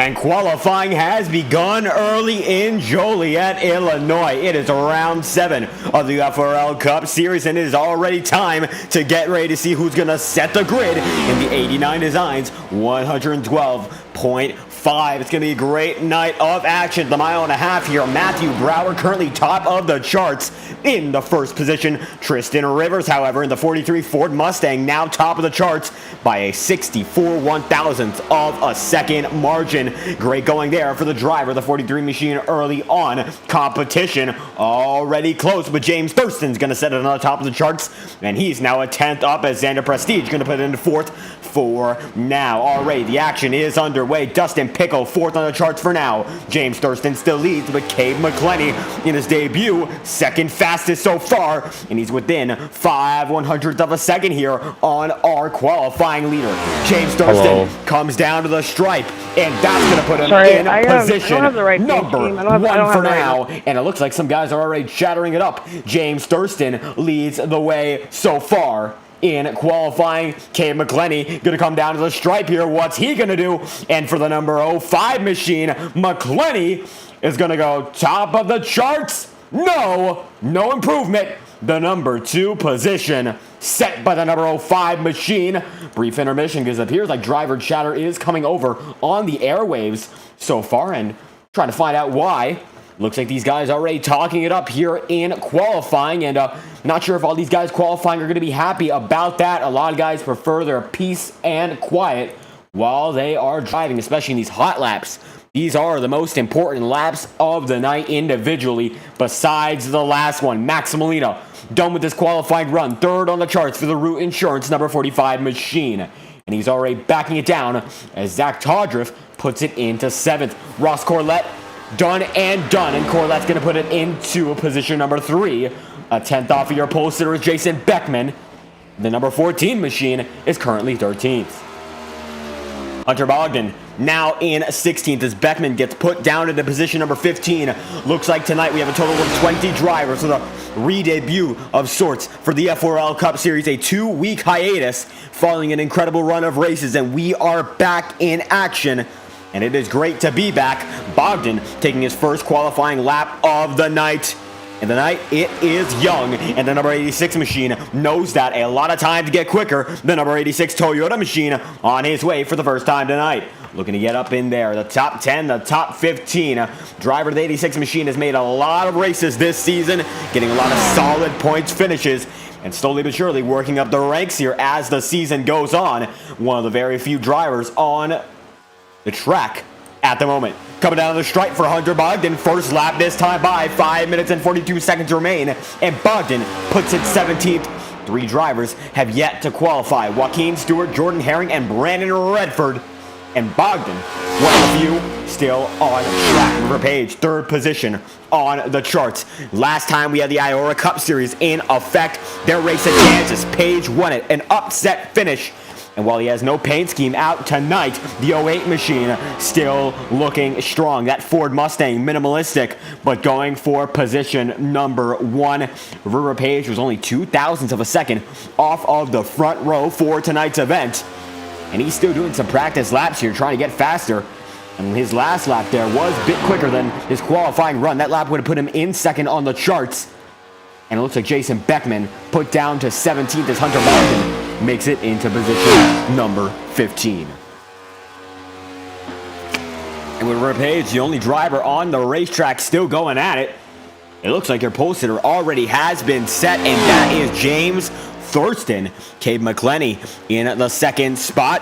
And qualifying has begun early in Joliet, Illinois. It is round 7 of the FORL Cup Series, and it is already time to get ready to see who's going to set the grid in the 89 Designs 112.5. It's going to be a great night of action. The mile and a half here. Matthew Brower currently top of the charts in the first position. Tristan Rivers, however, in the 43 Ford Mustang, now top of the charts by a 64 one-thousandth of a second margin. Great going there for the driver, the 43 machine early on. Competition already close, but James Thurston's going to set it on the top of the charts, and he's now a 10th up as Xander Prestige going to put it into 4th for now. Already, the action is underway. Dustin Pickle 4th on the charts for now. James Thurston still leads, but Cade McClenny in his debut, second fastest so far, and he's within 5/100th of a second here on our qualifying leader. James Thurston comes down to the stripe, and that's going to put him in position number 1 for now. And it looks like some guys are already chattering it up. James Thurston leads the way so far in qualifying. Cade McClenny going to come down to the stripe here. What's he going to do? And for the number 05 machine, McClenny is going to go top of the charts. No improvement. The number 2 position set by the number 05 machine. Brief intermission because it appears like driver chatter is coming over on the airwaves so far, and trying to find out why. Looks like these guys already talking it up here in qualifying, and not sure if all these guys qualifying are going to be happy about that. A lot of guys prefer their peace and quiet while they are driving, especially in these hot laps. These are the most important laps of the night individually, besides the last one. Max Molina done with this qualifying run, 3rd on the charts for the Root Insurance number 45 machine. And he's already backing it down as Zach Todriff puts it into 7th. Ross Corlett done and done, and Corlett's going to put it into position number 3. A 10th off of your pole sitter is Jason Beckman. The number 14 machine is currently 13th. Hunter Bogdan now in 16th as Beckman gets put down into position number 15. Looks like tonight we have a total of 20 drivers with a re-debut of sorts for the FORL Cup Series, a 2-week hiatus following an incredible run of races, and we are back in action. And it is great to be back. Bogdan taking his first qualifying lap of the night. And tonight, it is Young, and the number 86 machine knows that. A lot of time to get quicker. The number 86 Toyota machine on his way for the first time tonight. Looking to get up in there. The top 10, the top 15. Driver of the 86 machine has made a lot of races this season, getting a lot of solid points finishes, and slowly but surely working up the ranks here as the season goes on. One of the very few drivers on the track at the moment. Coming down the stripe for Hunter Bogdan. First lap this time by 5 minutes and 42 seconds remain. And Bogdan puts it 17th. 3 drivers have yet to qualify. Joaquin Stewart, Jordan Herring, and Brandon Redford. And Bogdan, one of the few, still on track. River Page, 3rd position on the charts. Last time we had the IORA Cup Series in effect. Their race at Kansas, Page won it. An upset finish. And while he has no paint scheme out tonight, the 08 machine still looking strong. That Ford Mustang, minimalistic, but going for position number 1. River Page was only 0.02 of a second off of the front row for tonight's event. And he's still doing some practice laps here, trying to get faster. And his last lap there was a bit quicker than his qualifying run. That lap would have put him in 2nd on the charts. And it looks like Jason Beckman put down to 17th as Hunter Bogdan makes it into position number 15. And with River Page, the only driver on the racetrack, still going at it. It looks like your pole sitter already has been set, and that is James Thurston. Cade McClenny in the 2nd spot,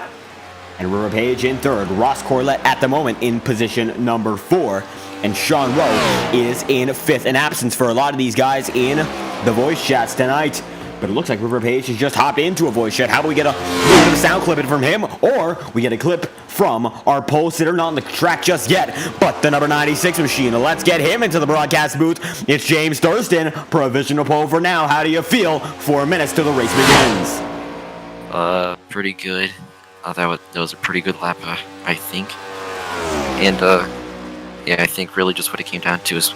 and River Page in 3rd. Ross Corlett at the moment in position number 4. And Sean Rowe is in 5th. An absence for a lot of these guys in the voice chats tonight. But it looks like River Page has just hopped into a voice chat. How about we get a little bit of sound clip from him, or we get a clip from our pole sitter, not on the track just yet, but the number 96 machine. Let's get him into the broadcast booth. It's James Thurston, provisional pole for now. How do you feel? 4 minutes till the race begins. Pretty good. That was a pretty good lap, I think. And yeah, I think really just what it came down to was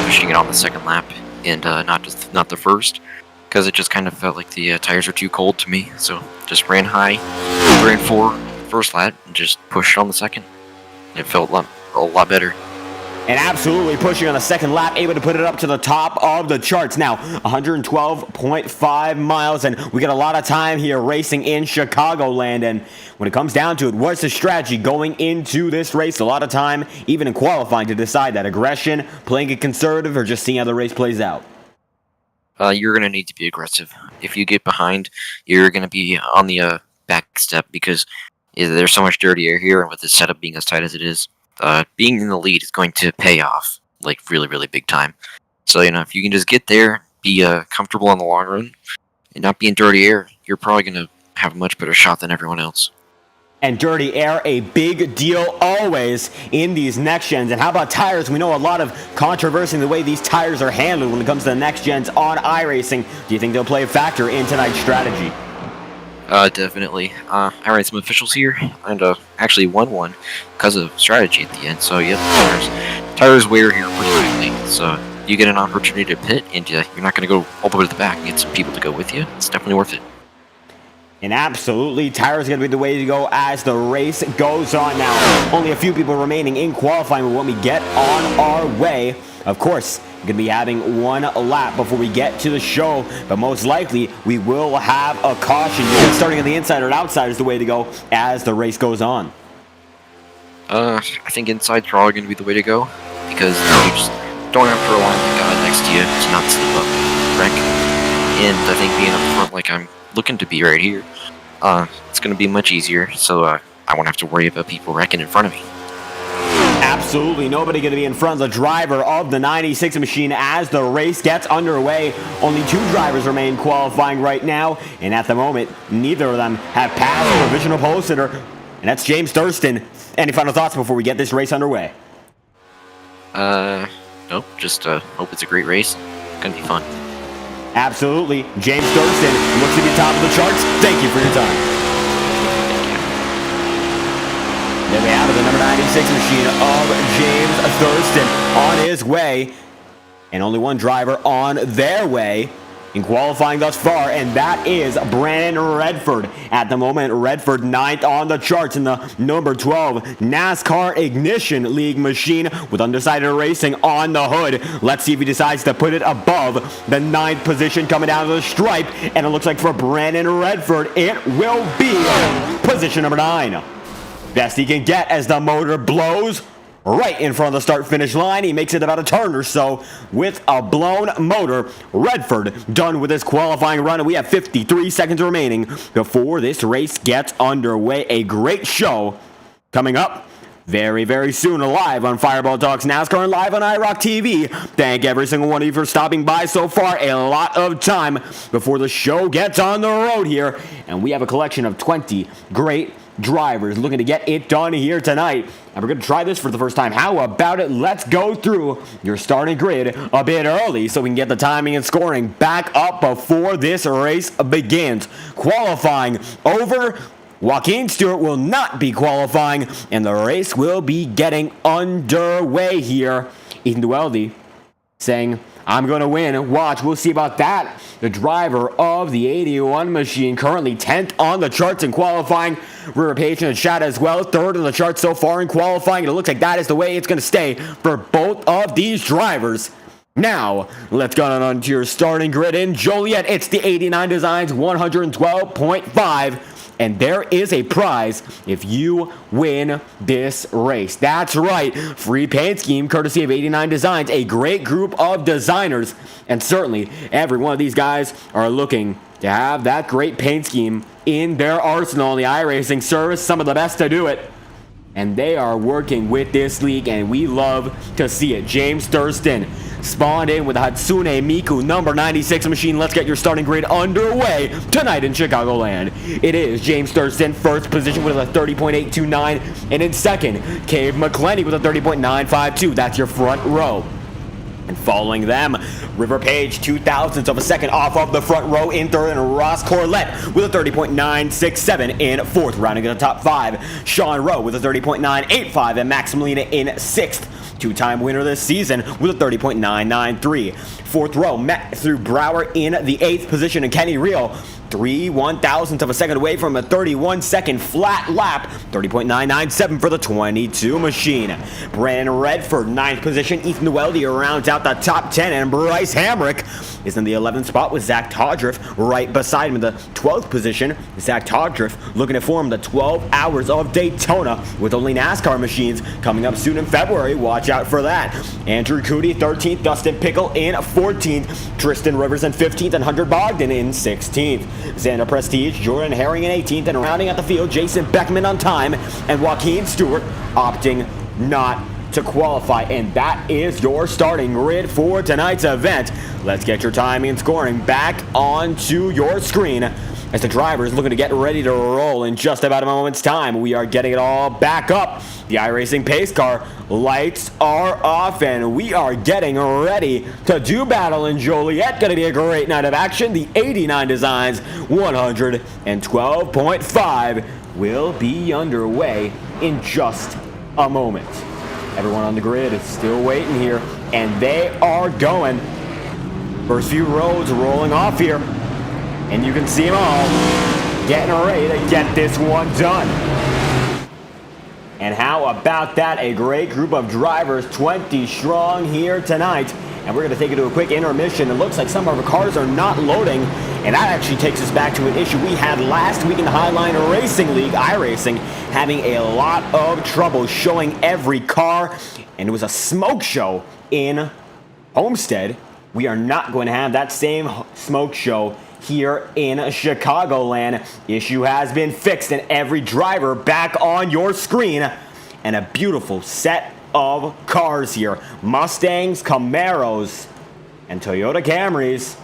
pushing it on the 2nd lap, and not the first. Because it just kind of felt like the tires were too cold to me, so just ran high, ran 4 first lap, and just pushed on the 2nd. It felt a lot better. And absolutely pushing on the second lap, able to put it up to the top of the charts. Now, 112.5 miles, and we got a lot of time here racing in Chicagoland. And when it comes down to it, what's the strategy going into this race? A lot of time, even in qualifying, to decide that aggression, playing it conservative, or just seeing how the race plays out. You're going to need to be aggressive. If you get behind, you're going to be on the back step because there's so much dirty air here, and with the setup being as tight as it is, being in the lead is going to pay off, like, really, really big time. So, if you can just get there, be comfortable in the long run, and not be in dirty air, you're probably going to have a much better shot than everyone else. And dirty air, a big deal always in these next gens. And how about tires? We know a lot of controversy in the way these tires are handled when it comes to the next gens on iRacing. Do you think they'll play a factor in tonight's strategy? Definitely. I ran some officials here, and actually won one because of strategy at the end. So yeah, tires wear here pretty quickly. So you get an opportunity to pit, and you're not going to go all the way to the back and get some people to go with you. It's definitely worth it. And absolutely, tires going to be the way to go as the race goes on now. Only a few people remaining in qualifying when we get on our way. Of course, we're going to be having one lap before we get to the show, but most likely we will have a caution. Starting on the inside or outside is the way to go as the race goes on. I think inside's probably going to be the way to go because you just don't have to rely on the guy next to you to not slip up wreck. And I think being up front like I'm looking to be right here, it's going to be much easier, so I won't have to worry about people wrecking in front of me. Absolutely nobody going to be in front of the driver of the 96 machine as the race gets underway. Only two drivers remain qualifying right now, and at the moment, neither of them have passed the provisional pole sitter, and that's James Thurston. Any final thoughts before we get this race underway? Nope, just hope it's a great race. It's going to be fun. Absolutely. James Thurston looks to be top of the charts. Thank you for your time. There we have it, the number 96 machine of James Thurston on his way. And only one driver on their way in qualifying thus far, and that is Brandon Redford. At the moment, Redford 9th on the charts in the number 12 NASCAR Ignition League machine with Undecided Racing on the hood. Let's see if he decides to put it above the 9th position coming down to the stripe, and it looks like for Brandon Redford, it will be position number 9. Best he can get as the motor blows right in front of the start-finish line. He makes it about a turn or so with a blown motor. Redford done with his qualifying run, and we have 53 seconds remaining before this race gets underway. A great show coming up very, very soon, live on Fireball Talks NASCAR and live on iRock TV. Thank every single one of you for stopping by so far. A lot of time before the show gets on the road here, and we have a collection of 20 great drivers looking to get it done here tonight, and we're going to try this for the first time. How about it? Let's go through your starting grid a bit early so we can get the timing and scoring back up before this race begins. Qualifying over, Joaquin Stewart will not be qualifying, and the race will be getting underway here. Ethan Dueldi saying, I'm going to win. Watch, we'll see about that. The driver of the 81 machine, currently 10th on the charts in qualifying. River Page in the chat as well, 3rd on the charts so far in qualifying. It looks like that is the way it's going to stay for both of these drivers. Now, let's go on to your starting grid in Joliet. It's the 89 Designs 112.5. And there is a prize if you win this race. That's right, free paint scheme courtesy of 89 Designs, a great group of designers. And certainly, every one of these guys are looking to have that great paint scheme in their arsenal in the iRacing service, some of the best to do it. And they are working with this league, and we love to see it. James Thurston spawned in with the Hatsune Miku number 96 machine. Let's get your starting grid underway tonight in Chicagoland. It is James Thurston, first position with a 30.829, and in second, Cave McClenny with a 30.952. That's your front row. And following them, River Page, 2,000ths of a second off of the front row in third, and Ross Corlett with a 30.967 in fourth. Rounding in the top 5, Sean Rowe with a 30.985, and Max Molina in sixth. Two-time winner this season with a 30.993. 4th row. Matthew Brower in the 8th position, and Kenny Reel 3/1000th of a second away from a 31-second flat lap. 30.997 for the 22 machine. Brandon Redford, 9th position. Ethan Weldy rounds out the top 10, and Bryce Hamrick is in the 11th spot with Zach Todriff right beside him in the 12th position. Zach Todriff looking to form the 12 hours of Daytona with only NASCAR machines coming up soon in February. Watch out for that. Andrew Cootie, 13th. Dustin Pickle in 14th. Tristan Rivers in 15th, and Hunter Bogdan in 16th. Xander Prestige, Jordan Herring in 18th, and rounding out the field, Jason Beckman on time, and Joaquin Stewart opting not to qualify. And that is your starting grid for tonight's event. Let's get your timing and scoring back onto your screen as the drivers looking to get ready to roll in just about a moment's time. We are getting it all back up. The iRacing pace car lights are off, and we are getting ready to do battle in Joliet. Gonna be a great night of action. The 89 Designs 112.5 will be underway in just a moment. Everyone on the grid is still waiting here, and they are going. First few rows rolling off here, and you can see them all getting ready to get this one done. And how about that? A great group of drivers, 20 strong here tonight. And we're going to take it to a quick intermission. It looks like some of our cars are not loading. And that actually takes us back to an issue we had last week in the Highline Racing League, iRacing, having a lot of trouble showing every car. And it was a smoke show in Homestead. We are not going to have that same smoke show here in Chicagoland. Issue has been fixed, and every driver back on your screen, and a beautiful set of cars here. Mustangs, Camaros, and Toyota Camrys,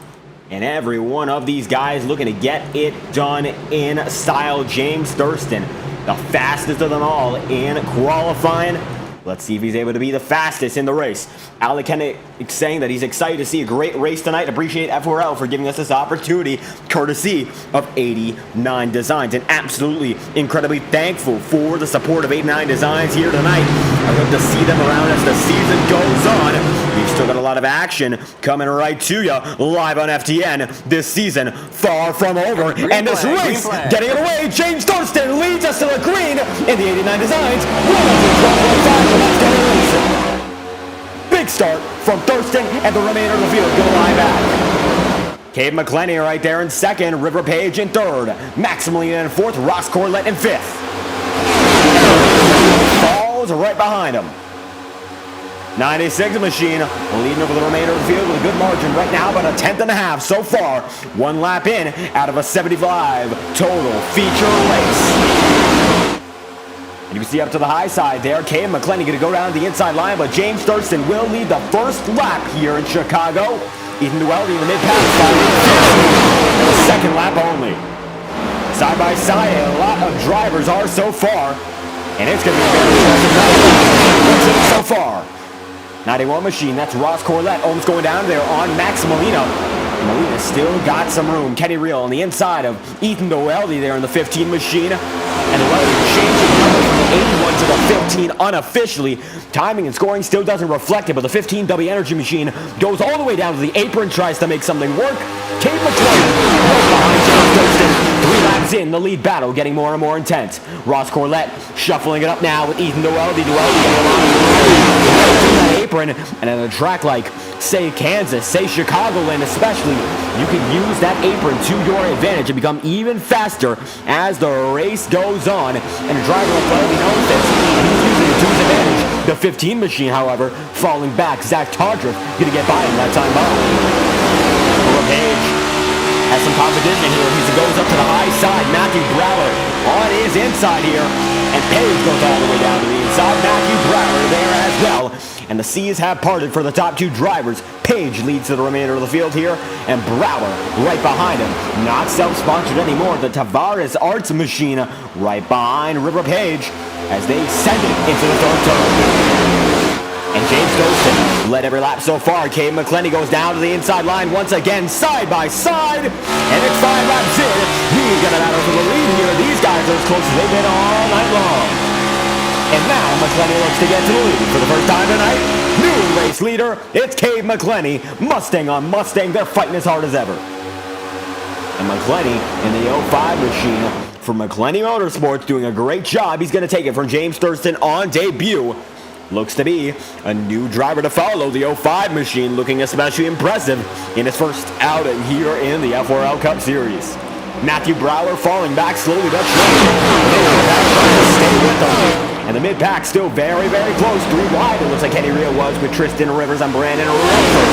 and every one of these guys looking to get it done in style. James Thurston, the fastest of them all in qualifying. Let's see if he's able to be the fastest in the race. Alec Hennig saying that he's excited to see a great race tonight. Appreciate FORL for giving us this opportunity, courtesy of 89 Designs. And absolutely incredibly thankful for the support of 89 Designs here tonight. I hope to see them around as the season goes on. We've still got a lot of action coming right to you live on FTN this season. Far from over. And this race getting it away. James Thurston leads us to the green in the 89 Designs. Big start from Thurston, and the remainder of the field go line back. Cade McClenny right there in second, River Page in third, Maximilian in fourth, Ross Corlett in fifth. Falls right behind him. 96 machine leading over the remainder of the field with a good margin right now, about a 10th and a half so far. One lap in out of a 75 total feature race. And you can see up to the high side there, Cade McClenny going to go down to the inside line, but James Thurston will lead the first lap here in Chicago. Ethan Dueldi in the mid-pass, and the second lap only. Side by side, a lot of drivers are so far, and it's going to be a very impressive so far. 91 machine, that's Ross Corlett, almost going down there on Maximiliano. Molina still got some room. Kenny Reel on the inside of Ethan Dueldi there in the 15 machine. And Dueldi changing number from the 81 to the 15 unofficially. Timing and scoring still doesn't reflect it, but the 15W Energy machine goes all the way down to the apron, tries to make something work. Cade McClenny right behind James Thurston. 3 laps in, the lead battle getting more and more intense. Ross Corlett shuffling it up now with Ethan Dueldi. Dueldi getting a lot of that apron, and at a track like, say, Kansas, say, Chicagoland especially, you can use that apron to your advantage and become even faster as the race goes on. And a driver like Dueldi knows this. He's using it to his advantage. The 15 machine, however, falling back. Zach Todriff going to get by him that time by. Page has some competition here. He goes up to the high side. Matthew Brower on his inside here. And Page goes all the way down to the inside. Matthew Brower there as well. And the seas have parted for the top two drivers. Page leads to the remainder of the field here, and Brower right behind him. Not self-sponsored anymore. The Tavares Arts machine right behind River Page as they send it into the third turn. And James Thurston led every lap so far. Cade McClenny goes down to the inside line once again, side by side. And it's 5 laps in. He's got to battle for the lead here. These guys are as close as they've been all night long. And now McClenny looks to get to the lead for the first time tonight. New race leader, it's Cade McClenny. Mustang on Mustang, they're fighting as hard as ever. And McClenny in the 05 machine for McClenny Motorsports doing a great job. He's going to take it from James Thurston on debut. Looks to be a new driver to follow. The 05 machine looking especially impressive in his first outing here in the FORL Cup Series. Matthew Brower falling back slowly but surely. Stay with them. And the mid-pack still very, very close. 3 wide, it looks like Kenny Rio was with Tristan Rivers and Brandon Redford.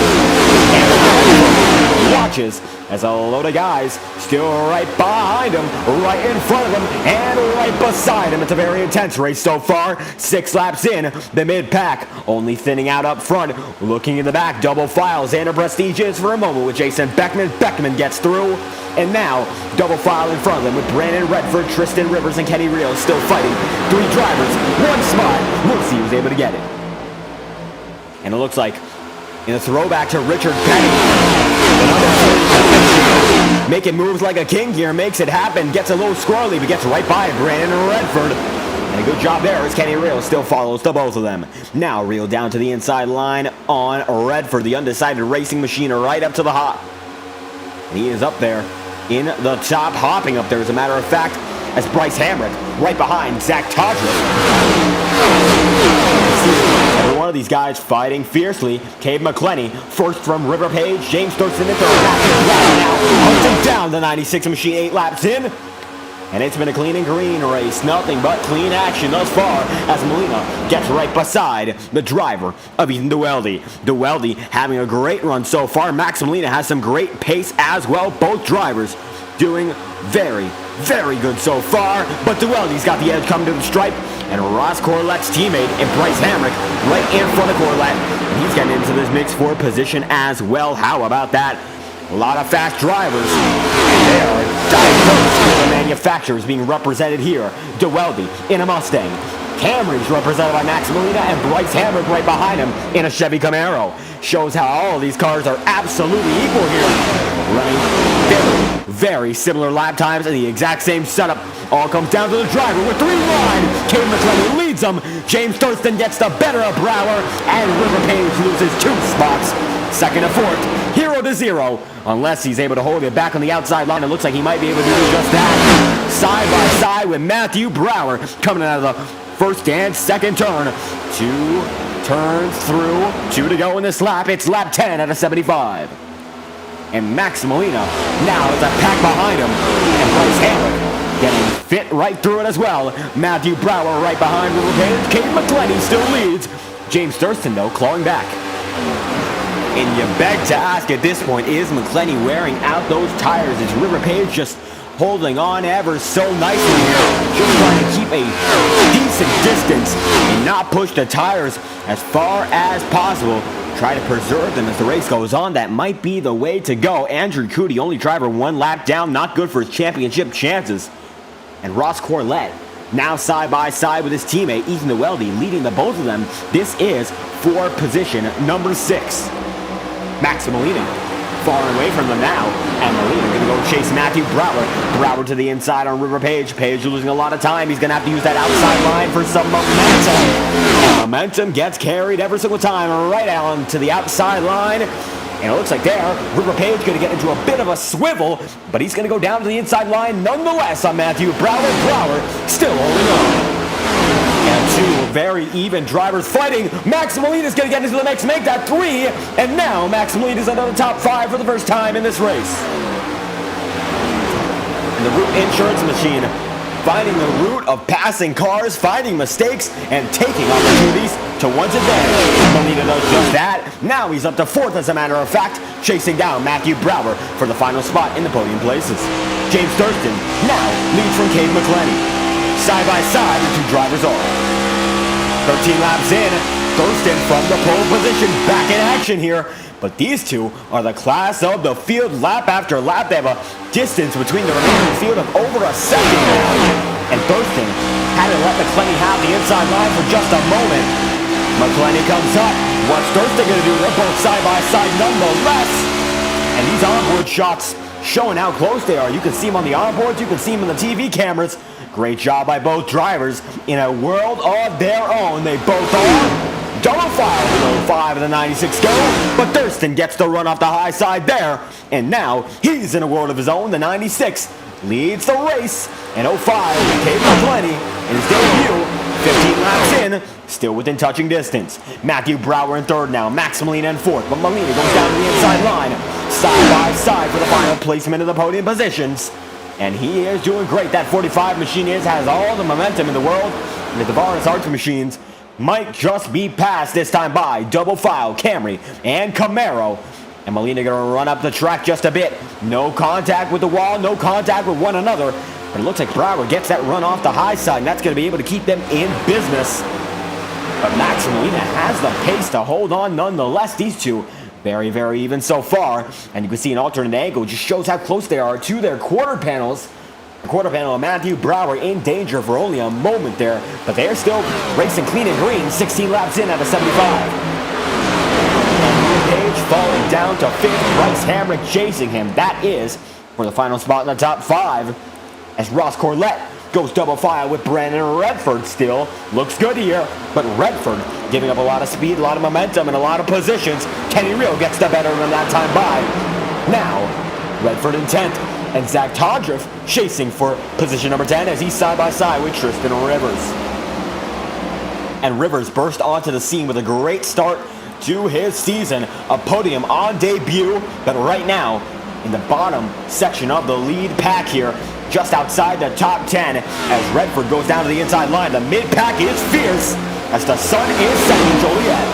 And watches as a load of guys still right behind him, right in front of him, and right beside him. It's a very intense race so far. 6 laps in, the mid-pack only thinning out up front. Looking in the back, double file. Xander Prestige is for a moment with Jason Beckman. Beckman gets through. And now, double file in front of them with Brandon Redford, Tristan Rivers, and Kenny Rio still fighting. 3 drivers, 1 spot. We'll see who's able to get it. And it looks like in a throwback to Richard Petty. Making moves like a king here, makes it happen, gets a little squirrely, but gets right by Brandon Redford. And a good job there as Kenny Rio still follows the both of them. Now reel down to the inside line on Redford, the undecided racing machine right up to the hop. And he is up there in the top, hopping up there as a matter of fact, as Bryce Hamrick right behind Zach Todrick. Every one of these guys fighting fiercely. Cade McClenny, first from River Page. James Thurston into a now. Hunting down the 96 machine 8 laps in. And it's been a clean and green race. Nothing but clean action thus far as Molina gets right beside the driver of Ethan Duweldy. Duweldy having a great run so far. Max Molina has some great pace as well. Both drivers doing very, very good so far. But Duweldy's got the edge coming to the stripe. And Ross Corlette's teammate and Bryce Hamrick right in front of Corlette. And he's getting into this mix for position as well. How about that? A lot of fast drivers. And they are diverse with the manufacturers being represented here. Duweldy in a Mustang. Camry's represented by Max Molina and Bryce Hamrick right behind him in a Chevy Camaro. Shows how all of these cars are absolutely equal here. Running very, very similar lap times and the exact same setup. All comes down to the driver with 3 wide. Cade McClenny leads them. James Thurston gets the better of Brower. And River Page loses 2 spots. Second and fourth, 0 to 0. Unless he's able to hold it back on the outside line. It looks like he might be able to do just that. Side by side with Matthew Brower coming out of the first and second turn. 2 turns through. 2 to go in this lap. It's lap 10 out of 75. And Max Molina now has a pack behind him. And Bryce Hamrick getting fit right through it as well. Matthew Brower right behind River Page. Cade McClenny still leads. James Thurston, though, clawing back. And you beg to ask at this point, is McClenny wearing out those tires? Is River Page just holding on ever so nicely here? Just trying to keep a decent distance and not push the tires as far as possible. Try to preserve them as the race goes on. That might be the way to go. Andrew Cootie, only driver 1 lap down. Not good for his championship chances. And Ross Corlette now side by side with his teammate Ethan Duweldy, leading the both of them. This is for position number 6. Max Molina far away from them now, and Molina going to go chase Matthew Brower. Brower to the inside on River Page. Page losing a lot of time. He's going to have to use that outside line for some momentum. And momentum gets carried every single time right on to the outside line. And it looks like there, River Page going to get into a bit of a swivel, but he's going to go down to the inside line nonetheless on Matthew Brower. Brower still holding on. And 2 very even drivers fighting. Max Molina's going to get into the mix, make that 3. And now Max Molina's under the top 5 for the first time in this race. And the Root Insurance Machine finding the route of passing cars, finding mistakes, and taking opportunities to once again. Molina does just that. Now he's up to 4th as a matter of fact, chasing down Matthew Brower for the final spot in the podium places. James Thurston now leads from Cade McClenny. Side by side, the 2 drivers are. 13 laps in, Thurston from the pole position, back in action here. But these 2 are the class of the field lap after lap. They have a distance between the remaining field of over a second now. And Thurston had to let McClenny have the inside line for just a moment. McClenny comes up. What's Thurston going to do? They're both side by side nonetheless. And these onboard shots showing how close they are. You can see them on the onboards. You can see them in the TV cameras. Great job by both drivers in a world of their own. They both are double file below 5 of the 96 go, but Thurston gets the run off the high side there, and now he's in a world of his own. The 96 leads the race, and 05, Cade McClenny in his debut, 15 laps in, still within touching distance. Matthew Brower in third now, Max Molina in fourth, but Molina goes down to the inside line, side by side for the final placement of the podium positions. And he is doing great. That 45 machine has all the momentum in the world. And the Tavares Arts machines might just be passed this time by double file, Camry, and Camaro. And Molina gonna run up the track just a bit. No contact with the wall, no contact with one another. But it looks like Brower gets that run off the high side, and that's gonna be able to keep them in business. But Max Molina has the pace to hold on nonetheless. These two very, very even so far. And you can see an alternate angle just shows how close they are to their quarter panels. The quarter panel of Matthew Brower in danger for only a moment there, but they're still racing clean and green, 16 laps in out of 75. And Page falling down to 5th, Bryce Hamrick chasing him. That is for the final spot in the top 5, as Ross Corlett goes double file with Brandon Redford still. Looks good here, but Redford giving up a lot of speed, a lot of momentum, and a lot of positions. Kenny Real gets the better of him that time by. Now, Redford in 10th, and Zach Todriff chasing for position number 10 as he's side by side with Tristan Rivers. And Rivers burst onto the scene with a great start to his season. A podium on debut, but right now, in the bottom section of the lead pack here, just outside the top 10, as Redford goes down to the inside line. The mid-pack is fierce as the sun is setting in Joliet.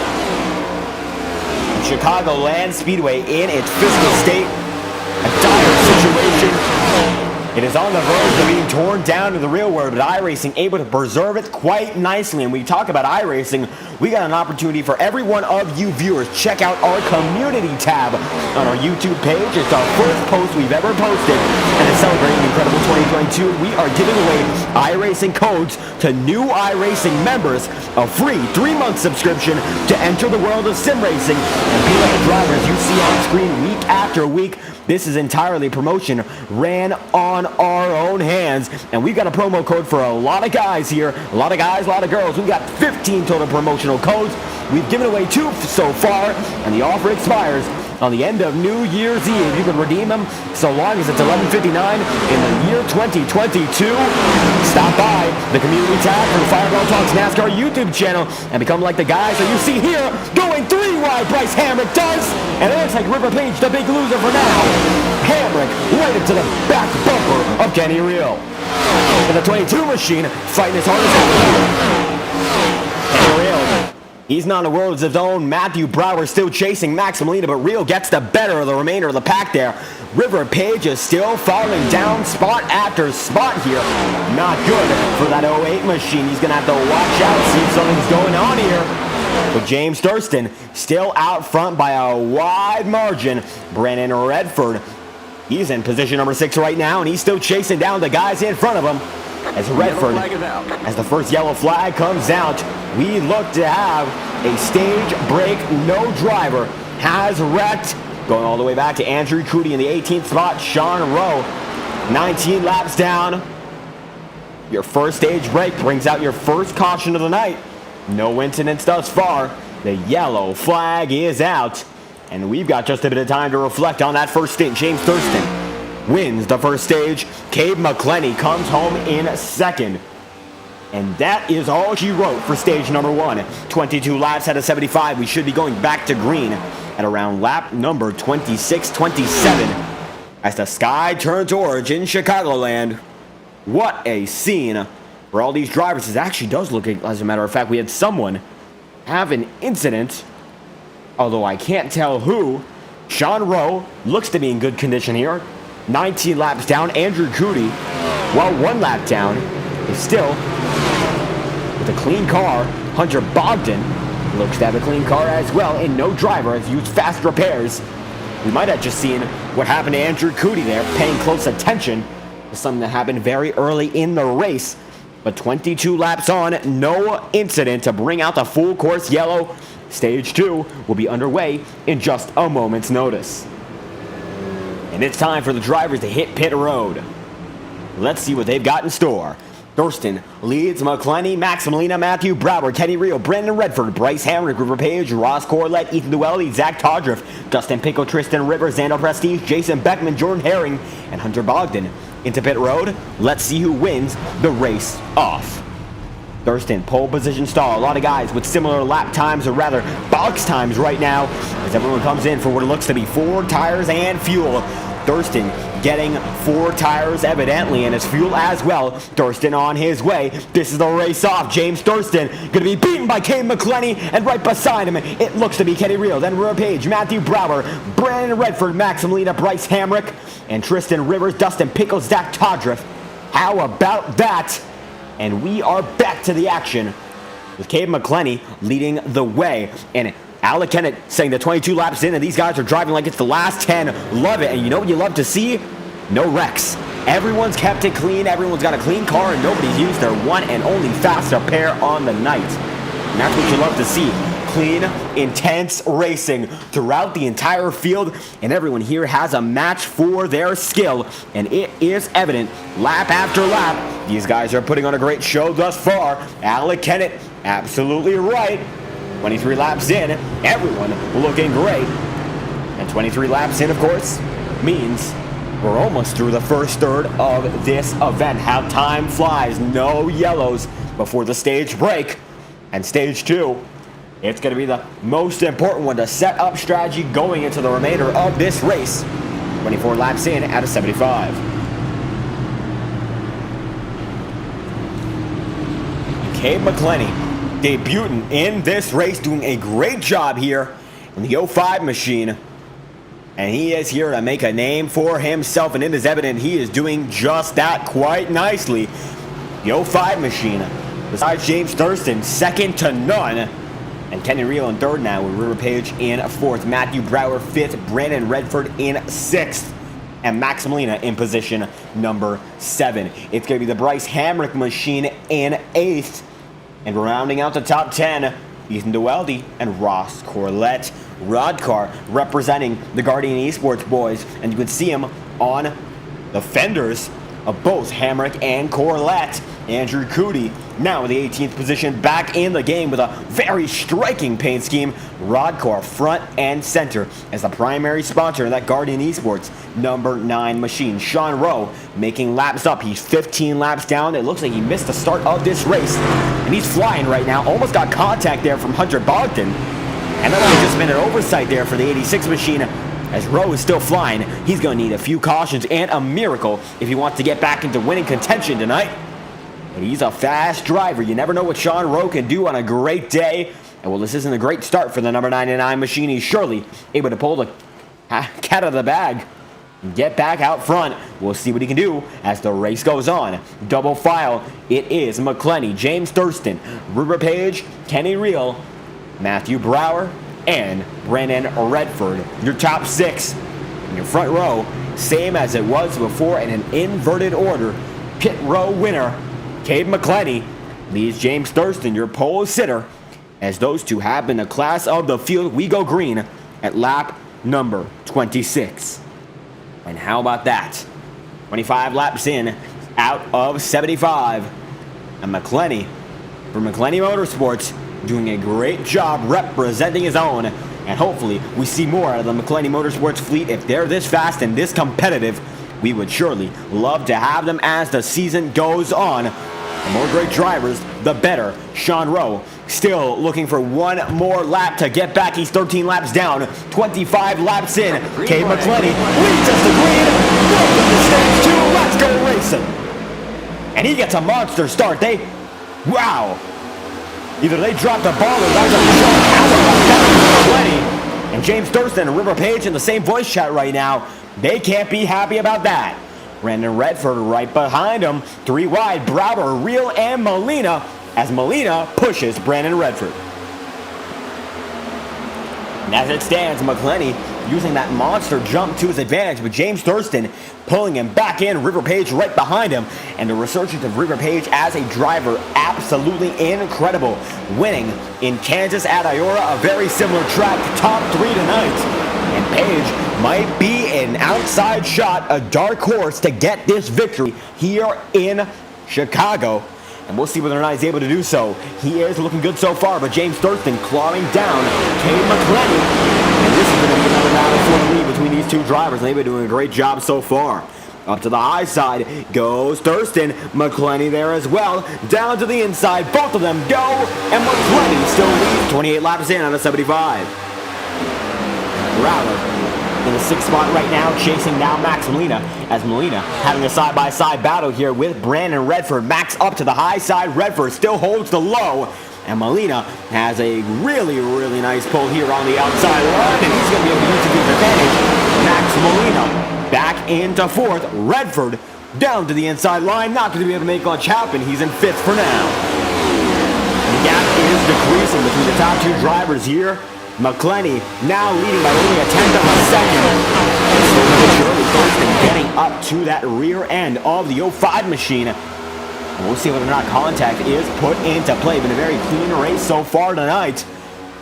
Chicagoland Speedway in its physical state, a dire situation. It is on the verge of being torn down to the real world, but iRacing able to preserve it quite nicely. And we talk about iRacing, we got an opportunity for every one of you viewers. Check out our community tab on our YouTube page. It's our first post we've ever posted, and it's celebrating incredible 2022. We are giving away iRacing codes to new iRacing members, a free 3-month subscription to enter the world of sim racing and be like the drivers you see on screen week after week. This is entirely promotion ran on our own hands, and we've got a promo code for a lot of guys here, a lot of guys, a lot of girls. We've got 15 total promotional codes. We've given away 2 so far, and the offer expires on the end of New Year's Eve. You can redeem them so long as it's 11:59 in the year 2022. Stop by the community tab for the Fireball Talks NASCAR YouTube channel and become like the guys that you see here going 3 wide. Bryce Hamrick does, and it looks like River Page the big loser for now. Hamrick right into the back bumper of Kenny Real. And the 22 machine fighting his hardest ever. Kenny Real, he's not in a world of his own. Matthew Brower still chasing Max Molina, but Real gets the better of the remainder of the pack there. River Page is still falling down spot after spot here. Not good for that 08 machine. He's going to have to watch out, see if something's going on here. But James Thurston still out front by a wide margin. Brandon Redford, he's in position number 6 right now, and he's still chasing down the guys in front of him. As Redford, as the first yellow flag comes out, we look to have a stage break. No driver has wrecked. Going all the way back to Andrew Cootie in the 18th spot. Sean Rowe, 19 laps down. Your first stage break brings out your first caution of the night. No incidents thus far. The yellow flag is out. And we've got just a bit of time to reflect on that first stint. James Thurston wins the first stage. Cade McClenny comes home in second. And that is all she wrote for stage number 1. 22 laps out of 75. We should be going back to green at around lap number 26, 27. As the sky turns orange in Chicagoland. What a scene for all these drivers. It actually does look, as a matter of fact, we had someone have an incident, although I can't tell who. Sean Rowe looks to be in good condition here. 19 laps down. Andrew Cootie, while 1 lap down, is still with a clean car. Hunter Bogdan looks to have a clean car as well, and no driver has used fast repairs. We might have just seen what happened to Andrew Cootie there, paying close attention to something that happened very early in the race. But 22 laps on, no incident to bring out the full course yellow. Stage 2 will be underway in just a moment's notice. And it's time for the drivers to hit pit road. Let's see what they've got in store. Thurston leads McClenny, Max Molina, Matthew Brower, Kenny Rio, Brandon Redford, Bryce Hamrick, River Page, Ross Corlett, Ethan Duelli, Zach Todriff, Dustin Pickle, Tristan Rivers, Xander Prestige, Jason Beckman, Jordan Herring, and Hunter Bogdan. Into pit road, let's see who wins the race off. Thurston, pole position stall. A lot of guys with similar lap times, or rather box times right now, as everyone comes in for what it looks to be 4 tires and fuel. Thurston getting 4 tires evidently, and his fuel as well. Thurston on his way. This is the race off. James Thurston going to be beaten by Cade McClenny, and right beside him it looks to be Kenny Reel, then River Page, Matthew Brower, Brandon Redford, Max Molina, Bryce Hamrick, and Tristan Rivers, Dustin Pickles, Zach Todriff. How about that? And we are back to the action with Cade McClenny leading the way, and Alec Kennett saying the 22 laps in, and these guys are driving like it's the last 10. Love it. And you know what you love to see? No wrecks. Everyone's kept it clean. Everyone's got a clean car, and nobody's used their one and only faster pair on the night. And that's what you love to see. Clean, intense racing throughout the entire field, and everyone here has a match for their skill, and it is evident lap after lap. These guys are putting on a great show thus far. Alec Kennett, absolutely right. 23 laps in, everyone looking great. And 23 laps in, of course, means we're almost through the first third of this event. How time flies. No yellows before the stage break. And stage 2, it's going to be the most important one to set up strategy going into the remainder of this race. 24 laps in out of 75. Cade McClenny, debuting in this race, doing a great job here in the 05 machine, and he is here to make a name for himself, and it is evident he is doing just that quite nicely. The 05 machine, besides James Thurston, second to none, and Kenny Reel in third now, with River Page in fourth, Matthew Brower fifth, Brandon Redford in sixth, and Max Molina in position number 7. It's going to be the Bryce Hamrick machine in eighth. And rounding out the top 10, Ethan Dueldi and Ross Corlett. Rodcar representing the Guardian Esports boys. And you can see him on the fenders of both Hamrick and Corlett. Andrew Cootie now in the 18th position, back in the game with a very striking paint scheme. Rodcar front and center as the primary sponsor of that Guardian Esports number 9 machine. Sean Rowe making laps up. He's 15 laps down. It looks like he missed the start of this race, and he's flying right now. Almost got contact there from Hunter Bogdan, and that might have just been an oversight there for the 86 machine. As Rowe is still flying, he's going to need a few cautions and a miracle if he wants to get back into winning contention tonight. But he's a fast driver. You never know what Sean Rowe can do on a great day. And well, this isn't a great start for the number 99 machine. He's surely able to pull the cat out of the bag and get back out front. We'll see what he can do as the race goes on. Double file. It is McClenny, James Thurston, River Page, Kenny Reel, Matthew Brower, and Brandon Redford. Your top 6 in your front row, same as it was before in an inverted order. Pit row winner, Cade McClenny, leads James Thurston, your pole sitter, as those two have been the class of the field. We go green at lap number 26. And how about that? 25 laps in, out of 75. And McClenny, for McClenny Motorsports, doing a great job representing his own. And hopefully we see more out of the McClenny Motorsports fleet. If they're this fast and this competitive, we would surely love to have them as the season goes on. The more great drivers, the better. Sean Rowe still looking for one more lap to get back. He's 13 laps down, 25 laps in. Cade McClenny leads us to green. Welcome to stage 2. Let's go racing. And he gets a monster start. Wow. Either they dropped the ball or that's a shot. And James Thurston and River Page in the same voice chat right now. They can't be happy about that. Brandon Redford right behind him. 3 wide, Brower, Reel, and Molina as Molina pushes Brandon Redford. And as it stands, McClenny using that monster jump to his advantage, but James Thurston pulling him back in, River Page right behind him, and the resurgence of River Page as a driver, absolutely incredible. Winning in Kansas at IORA, a very similar track, top 3 tonight. And Page might be an outside shot, a dark horse to get this victory here in Chicago. And we'll see whether or not he's able to do so. He is looking good so far, but James Thurston clawing down Cade McClenny. And this is going to be another battle for the lead between these two drivers. And they've been doing a great job so far. Up to the high side goes Thurston. McClenny there as well. Down to the inside. Both of them go. And McClenny still leads 28 laps in out of 75. Rowler in the 6th spot right now, chasing now Max Molina, as Molina having a side-by-side battle here with Brandon Redford. Max up to the high side, Redford still holds the low, and Molina has a really nice pull here on the outside line, and he's going to be able to use his advantage. Max Molina back into 4th, Redford down to the inside line, not going to be able to make much happen. He's in 5th for now. The gap is decreasing between the top two drivers here. McClenny now leading by only a 1/10 of a second. And slowly Thurston getting up to that rear end of the 05 machine. And we'll see whether or not contact is put into play. Been a very clean race so far tonight.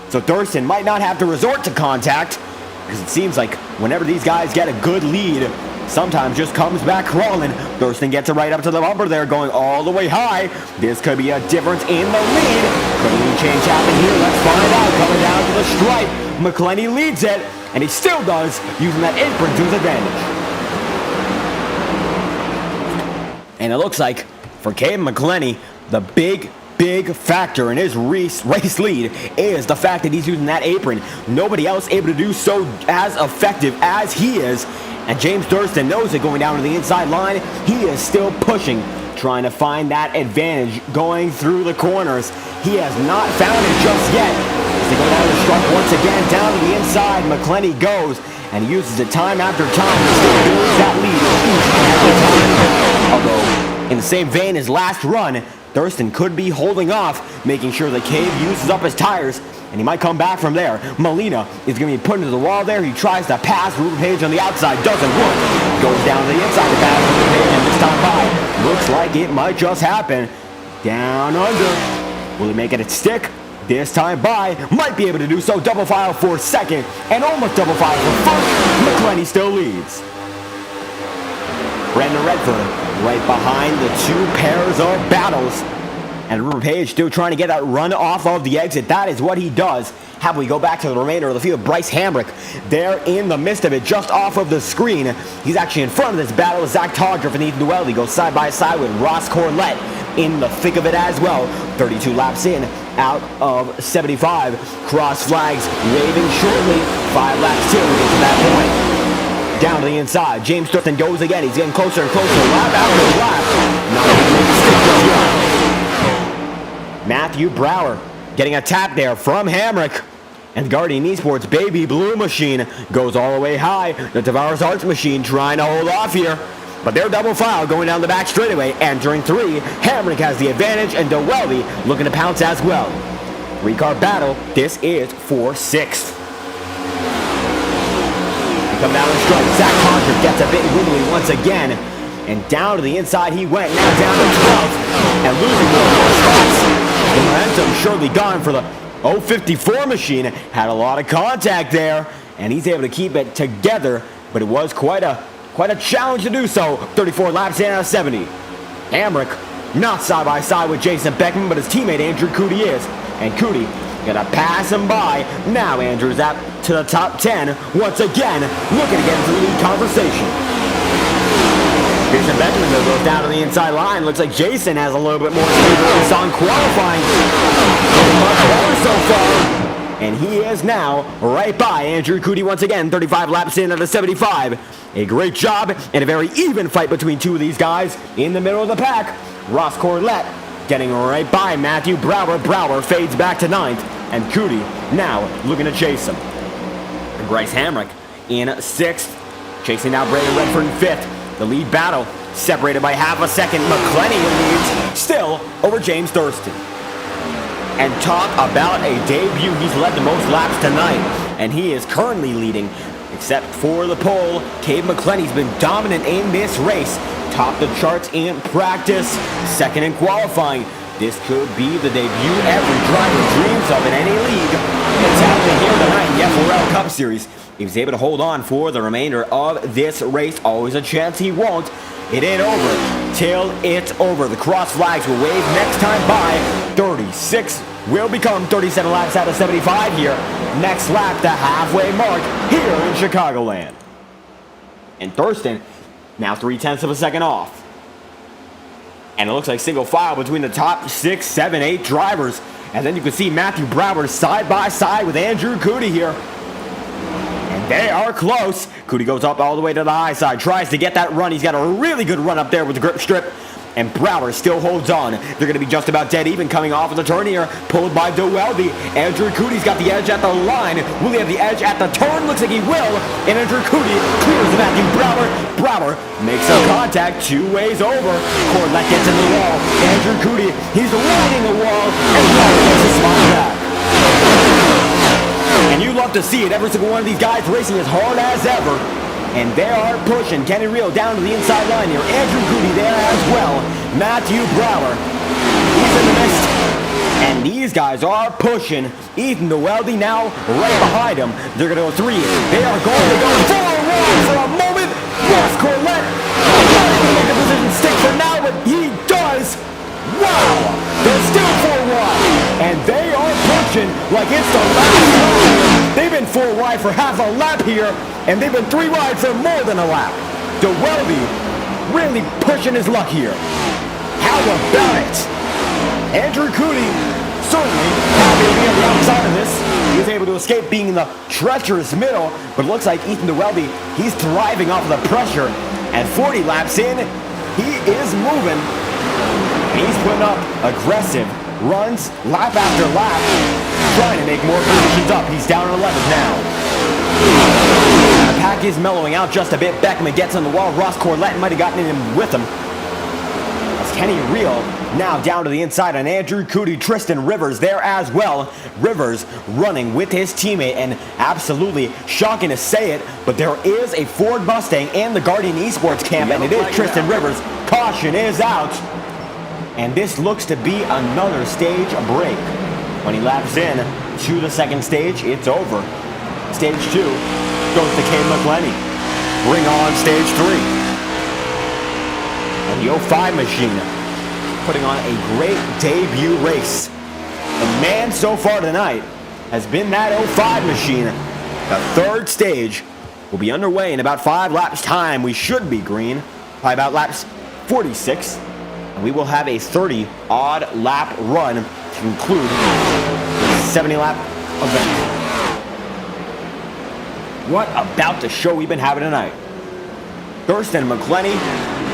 So Thurston might not have to resort to contact, because it seems like whenever these guys get a good lead, sometimes just comes back crawling. Thurston gets it right up to the bumper there, going all the way high. This could be a difference in the lead. Could a lead change happen here? Let's find out. Coming down to the stripe, McClenny leads it, and he still does, using that apron to his advantage. And it looks like for Cade McClenny, the big factor in his race lead is the fact that he's using that apron. Nobody else able to do so as effective as he is. And James Thurston knows it going down to the inside line. He is still pushing, trying to find that advantage going through the corners. He has not found it just yet. As they go down the stripe once again, down to the inside, McClenny goes and he uses it time after time to still build that lead each and every time. Although, in the same vein as last run, Thurston could be holding off, making sure that Cade uses up his tires, and he might come back from there. Molina is going to be put into the wall there. He tries to pass Ruben Page on the outside. Doesn't work. Goes down to the inside to pass Ruben Page, and this time by. Looks like it might just happen. Down under. Will he make it stick? This time by. Might be able to do so. Double file for 2nd, and almost double file for 1st. McClenny still leads. Brandon Redford right behind the two pairs of battles. And Ruben Page still trying to get that run off of the exit. That is what he does. Have we go back to the remainder of the field. Bryce Hamrick there in the midst of it, just off of the screen. He's actually in front of this battle. Zach Todriff and Ethan Duell. He goes side by side with Ross Corlett in the thick of it as well. 32 laps in, out of 75. Cross flags waving shortly. 5 laps till we get to that point. Down to the inside. James Thurston goes again. He's getting closer and closer. Lap after lap. Not going to make a stick just yet. Matthew Brower getting a tap there from Hamrick. And Guardian Esports Baby Blue machine goes all the way high. The Tavares Arts machine trying to hold off here. But they're double file going down the back straightaway. Entering 3. Hamrick has the advantage, and Dewelly looking to pounce as well. 3-car battle. This is for 6th. Come down the strike. Zach Todriff gets a bit wiggly once again. And down to the inside he went. Now down to 12th. And losing more spots. The momentum surely gone for the 054 machine. Had a lot of contact there. And he's able to keep it together. But it was quite a challenge to do so. 34 laps in out of 70. Hamrick not side by side with Jason Beckman, but his teammate Andrew Cootie is. And Cootie gonna pass him by. Now Andrew's up to the top 10 once again, looking to get into the lead conversation. Jason Beckman goes down to the inside line. Looks like Jason has a little bit more speed than we saw in qualifying. Much better so far. And he is now right by Andrew Cootie once again, 35 laps in out of 75. A great job and a very even fight between two of these guys in the middle of the pack. Ross Corlett getting right by Matthew Brower. Brower fades back to 9th. And Cootie now looking to chase him. And Bryce Hamrick in 6th. Chasing now Brandon Redford in 5th. The lead battle separated by half a second. McClenny leads still over James Thurston. And talk about a debut. He's led the most laps tonight. And he is currently leading. Except for the pole, Cade McClenny's been dominant in this race. Topped the charts in practice. 2nd in qualifying. This could be the debut every driver dreams of in any league. It's happening here tonight in the FORL Cup Series. He was able to hold on for the remainder of this race. Always a chance he won't. It ain't over till it's over. The cross flags will wave next time by. 36 will become 37 laps out of 75 here. Next lap, the halfway mark here in Chicagoland. And Thurston now 0.3 of a second off. And it looks like single file between the top 6, 7, 8 drivers. And then you can see Matthew Brower side by side with Andrew Cootie here. And they are close. Cootie goes up all the way to the high side, tries to get that run. He's got a really good run up there with the grip strip. And Brower still holds on. They're going to be just about dead even coming off of the turn here. Pulled by DeWelby. Andrew Cootie's got the edge at the line. Will he have the edge at the turn? Looks like he will. And Andrew Cootie clears the Matthew Brower. Brower makes a contact 2 ways over. Corlett gets in the wall. Andrew Cootie, he's riding the wall. And Brower makes a spot back. And you love to see it. Every single one of these guys racing as hard as ever. And they are pushing Kenny Reel down to the inside line here. Andrew Cootie there as well. Matthew Brower, he's in the mist. And these guys are pushing. Ethan DeWeldy now right behind him. They're going to go 3. They are going to go 4 wide for a moment. Ross Corlett not even make the position stick for now, but he does. Wow! They're still 4 wide. And they are pushing like it's the last lap. They've been 4 wide for half a lap here. And they've been 3 wide for more than a lap. DeWelby really pushing his luck here. How about it? Andrew Cootie certainly happy to be on the outside of this. He was able to escape being in the treacherous middle, but it looks like Ethan DeWelby, he's thriving off of the pressure. And 40 laps in, he is moving. And he's putting up aggressive runs lap after lap, trying to make more positions up. He's down on 11th now. The pack is mellowing out just a bit. Beckman gets on the wall. Ross Corlett might have gotten in with him. As Kenny Reel now down to the inside on Andrew Cootie. Tristan Rivers there as well. Rivers running with his teammate, and absolutely shocking to say it, but there is a Ford Mustang in the Guardian Esports camp, and it is Tristan Rivers. Caution is out. And this looks to be another stage break. When he laps in to the second stage, it's over. Stage 2 goes to Kane McLenny. Bring on stage 3. And the 05 machine putting on a great debut race. The man so far tonight has been that 05 machine. The third stage will be underway in about 5 laps time. We should be green by about laps 46. And we will have a 30-odd lap run to conclude the 70-lap event. What about the show we've been having tonight? Thurston and McLenny,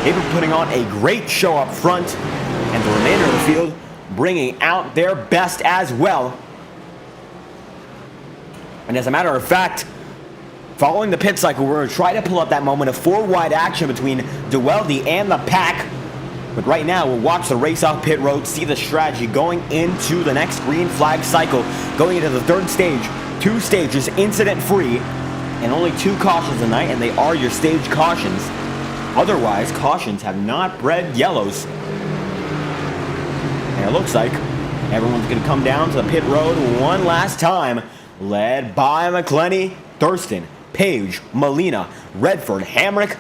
they've been putting on a great show up front, and the remainder of the field bringing out their best as well. And as a matter of fact, following the pit cycle, we're going to try to pull up that moment of 4-wide action between DeWeldy and the pack. But right now, we'll watch the race off pit road, see the strategy going into the next green flag cycle, going into the third stage. 2 stages, incident-free. And only 2 cautions tonight, and they are your stage cautions. Otherwise, cautions have not bred yellows. And it looks like everyone's going to come down to the pit road one last time, led by McLenny, Thurston, Page, Molina, Redford, Hamrick,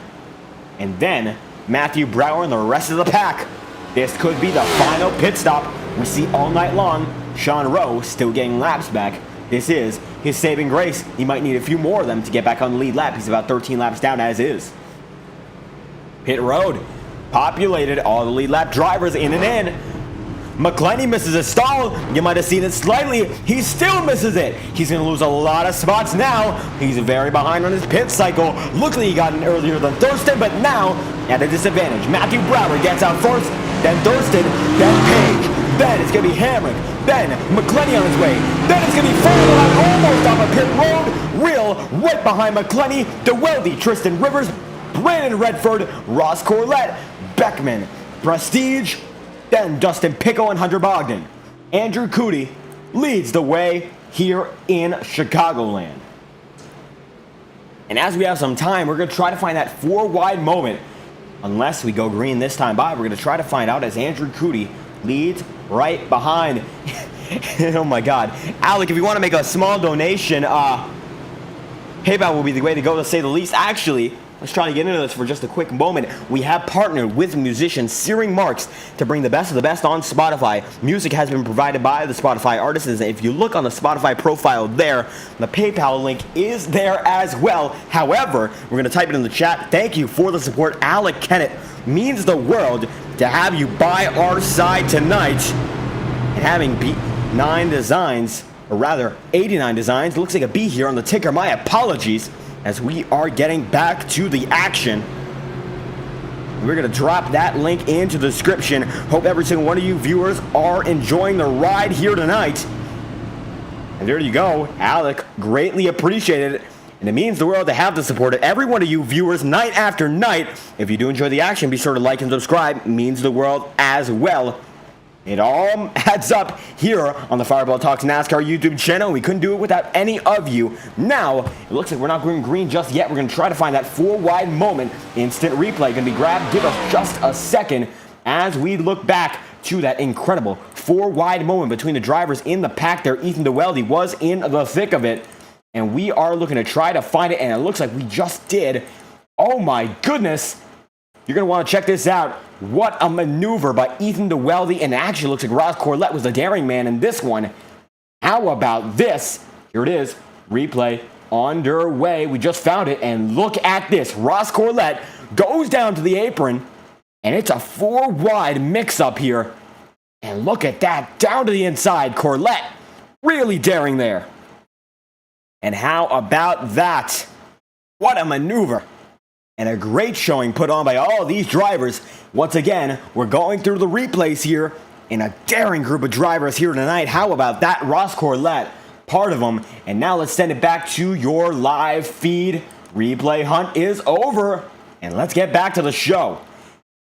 and then Matthew Brower and the rest of the pack. This could be the final pit stop we see all night long. Sean Rowe still getting laps back. This is his saving grace. He might need a few more of them to get back on the lead lap. He's about 13 laps down as is. Pit road populated, all the lead lap drivers in and in. McLenny misses a stall. You might have seen it slightly. He still misses it. He's going to lose a lot of spots now. He's very behind on his pit cycle. Looked like he got in earlier than Thurston, but now at a disadvantage. Matthew Brower gets out first, then Thurston, then Page. Then it's going to be Hamrick. Then McLenny on his way. Then it's going to be Fireball almost off a pit road. Reel right behind McLenny. DeWeldy, Tristan Rivers, Brandon Redford, Ross Corlett, Beckman, Prestige, then Dustin Pickle and Hunter Bogdan. Andrew Cootie leads the way here in Chicagoland. And as we have some time, we're going to try to find that 4-wide moment. Unless we go green this time by, we're going to try to find out as Andrew Cootie leads right behind. Oh my God. Alec, if you want to make a small donation, PayPal will be the way to go, to say the least. Actually, let's try to get into this for just a quick moment. We have partnered with musician SearingMarks to bring the best of the best on Spotify. Music has been provided by the Spotify artists. If you look on the Spotify profile there, the PayPal link is there as well. However, we're going to type it in the chat. Thank you for the support. Alec Kennett, means the world to have you by our side tonight. And having beat 9 designs, or rather 89 designs, looks like a B here on the ticker. My apologies, as we are getting back to the action. We're going to drop that link into the description. Hope every single one of you viewers are enjoying the ride here tonight. And there you go, Alec, greatly appreciated it. And it means the world to have the support of every one of you viewers night after night. If you do enjoy the action, be sure to like and subscribe. It means the world as well. It all adds up here on the Fireball Talks NASCAR YouTube channel. We couldn't do it without any of you. Now, it looks like we're not going green just yet. We're going to try to find that 4-wide moment. Instant replay going to be grabbed. Give us just a second as we look back to that incredible 4-wide moment between the drivers in the pack there. Ethan DeWelde was in the thick of it. And we are looking to try to find it. And it looks like we just did. Oh my goodness. You're going to want to check this out. What a maneuver by Ethan DeWelde. And it actually looks like Ross Corlett was the daring man in this one. How about this? Here it is. Replay underway. We just found it. And look at this. Ross Corlett goes down to the apron. And it's a 4-wide mix-up here. And look at that. Down to the inside. Corlett really daring there. And how about that? What a maneuver. And a great showing put on by all these drivers. Once again, we're going through the replays here in a daring group of drivers here tonight. How about that? Ross Corlett, part of them. And now let's send it back to your live feed. Replay hunt is over. And let's get back to the show.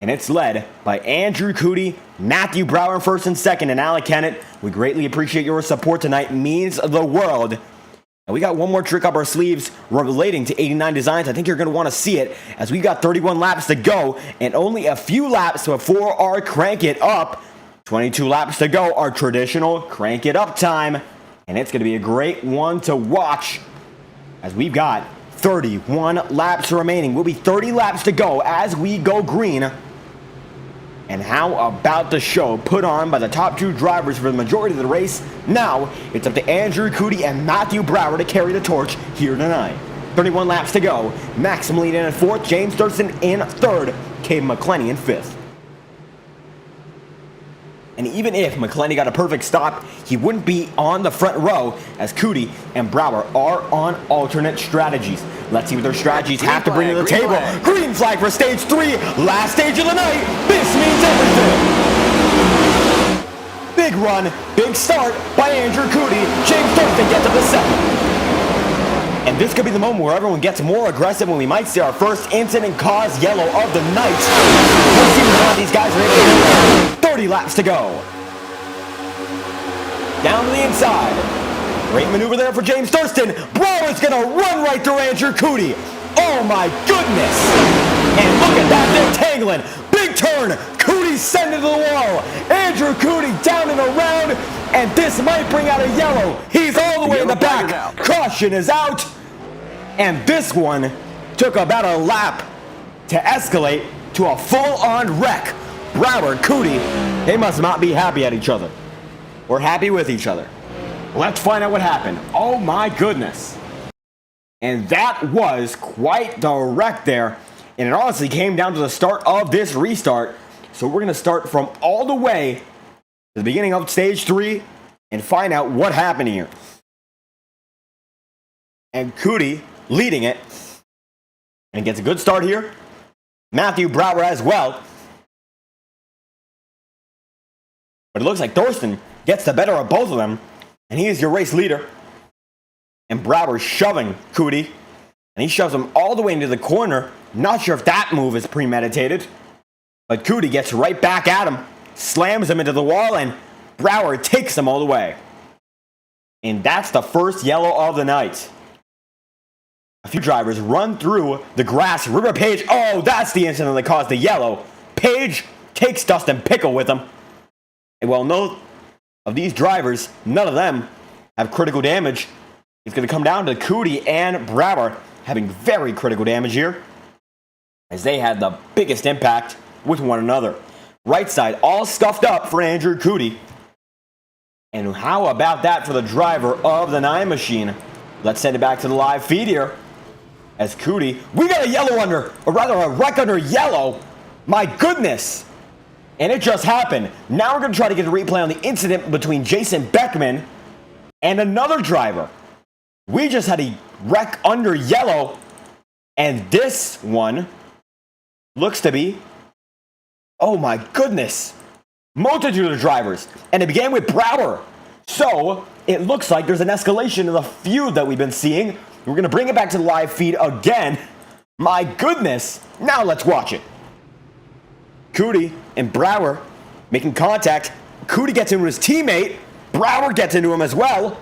And it's led by Andrew Cootie, Matthew Brower in first and second, and Alec Kennett. We greatly appreciate your support tonight. It means the world. And we got one more trick up our sleeves relating to 89 designs. I think you're going to want to see it as we got 31 laps to go and only a few laps before our crank it up. 22 laps to go, our traditional crank it up time. And it's going to be a great one to watch as we've got 31 laps remaining. We'll be 30 laps to go as we go green. And how about the show put on by the top 2 drivers for the majority of the race? Now, it's up to Andrew Cootie and Matthew Brower to carry the torch here tonight. 31 laps to go. Maxim leading in 4th, James Thurston in 3rd, Cave McClenny in 5th. And even if McClenny got a perfect stop, he wouldn't be on the front row as Cootie and Brower are on alternate strategies. Let's see what their strategies have to bring to the table. Green flag for stage 3, last stage of the night. This means everything. Big run, big start by Andrew Cootie. James Thurston gets to the 2nd. And this could be the moment where everyone gets more aggressive when we might see our first incident cause yellow of the night. Let's see what these guys are able to do. 30 laps to go. Down to the inside. Great maneuver there for James Thurston. Brower's going to run right through Andrew Cootie. Oh my goodness. And look at that, they're tangling. Big turn. Cootie sent it to the wall. Andrew Cootie down and around. And this might bring out a yellow. He's all the way in the back. Caution is out. And this one took about a lap to escalate to a full-on wreck. Brower and Cootie, they must not be happy at each other. Or happy with each other. Let's find out what happened. Oh my goodness. And that was quite the wreck there. And it honestly came down to the start of this restart. So we're going to start from all the way to the beginning of stage 3 and find out what happened here. And Cootie leading it. And gets a good start here. Matthew Brower as well. But it looks like Thurston gets the better of both of them. And he is your race leader. And Brower shoving Cootie. And he shoves him all the way into the corner. Not sure if that move is premeditated. But Cootie gets right back at him. Slams him into the wall. And Brower takes him all the way. And that's the first yellow of the night. A few drivers run through the grass. River Page. Oh, that's the incident that caused the yellow. Page takes Dustin Pickle with him. And well, no of these drivers, none of them have critical damage. It's going to come down to Cootie and Brower having very critical damage here. as they had the biggest impact with one another. Right side all scuffed up for Andrew Cootie. And how about that for the driver of the 9 machine? Let's send it back to the live feed here. As Cootie, we got a yellow under, or rather a wreck under yellow. My goodness. And it just happened. Now we're going to try to get a replay on the incident between Jason Beckman and another driver. We just had a wreck under yellow. And this one looks to be, oh my goodness, multitude of drivers. And it began with Brower. So it looks like there's an escalation in the feud that we've been seeing. We're going to bring it back to the live feed again. My goodness. Now let's watch it. Cootie and Brower making contact. Cootie gets into his teammate. Brower gets into him as well.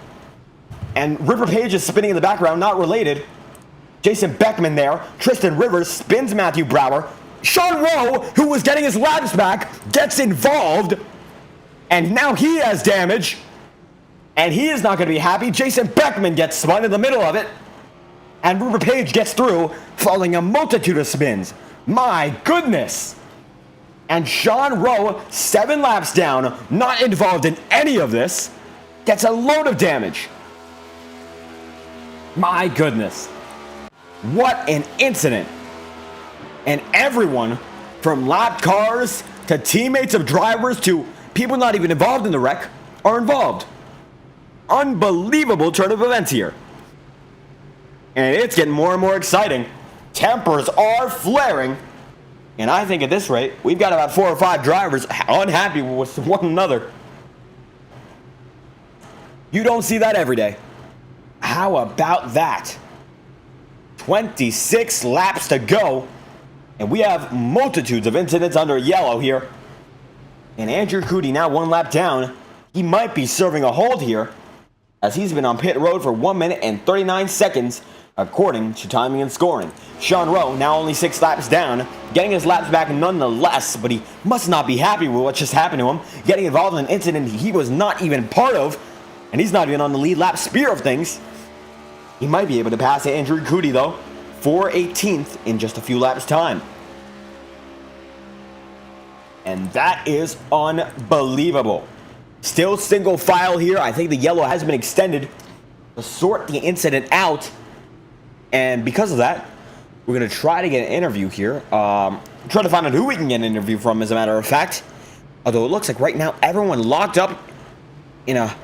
And River Page is spinning in the background, not related. Jason Beckman there. Tristan Rivers spins Matthew Brower. Sean Rowe, who was getting his laps back, gets involved. And now he has damage. And he is not going to be happy. Jason Beckman gets spun in the middle of it. And River Page gets through, following a multitude of spins. My goodness. And Sean Rowe, 7 laps down, not involved in any of this, gets a load of damage. My goodness. What an incident. And everyone, from lap cars to teammates of drivers to people not even involved in the wreck, are involved. Unbelievable turn of events here. And it's getting more and more exciting. Tempers are flaring. And I think at this rate, we've got about 4 or 5 drivers unhappy with one another. You don't see that every day. How about that? 26 laps to go. And we have multitudes of incidents under yellow here. And Andrew Cootie now 1 lap down. He might be serving a hold here, as he's been on pit road for 1 minute and 39 seconds, according to timing and scoring. Sean Rowe, now only 6 laps down, getting his laps back nonetheless, but he must not be happy with what just happened to him, getting involved in an incident he was not even part of, and he's not even on the lead lap spear of things. He might be able to pass Andrew Cootie, though, for 18th in just a few laps' time. And that is unbelievable. Still single file here. I think the yellow has been extended to sort the incident out. And because of that, we're going to try to get an interview here. Try to find out who we can get an interview from, as a matter of fact. Although it looks like right now everyone locked up in a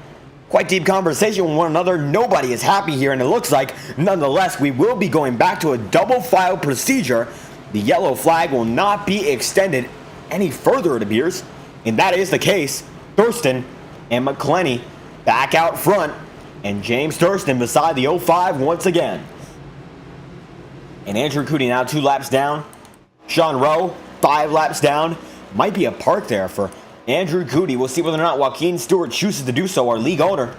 quite deep conversation with one another. Nobody is happy here, and it looks like, nonetheless, we will be going back to a double file procedure. The yellow flag will not be extended any further, it appears. And that is the case. Thurston and McClenny back out front, and James Thurston beside the 05 once again. And Andrew Cootie now 2 laps down. Sean Rowe 5 laps down. Might be a park there for Andrew Cootie. We'll see whether or not Joaquin Stewart chooses to do so, our league owner.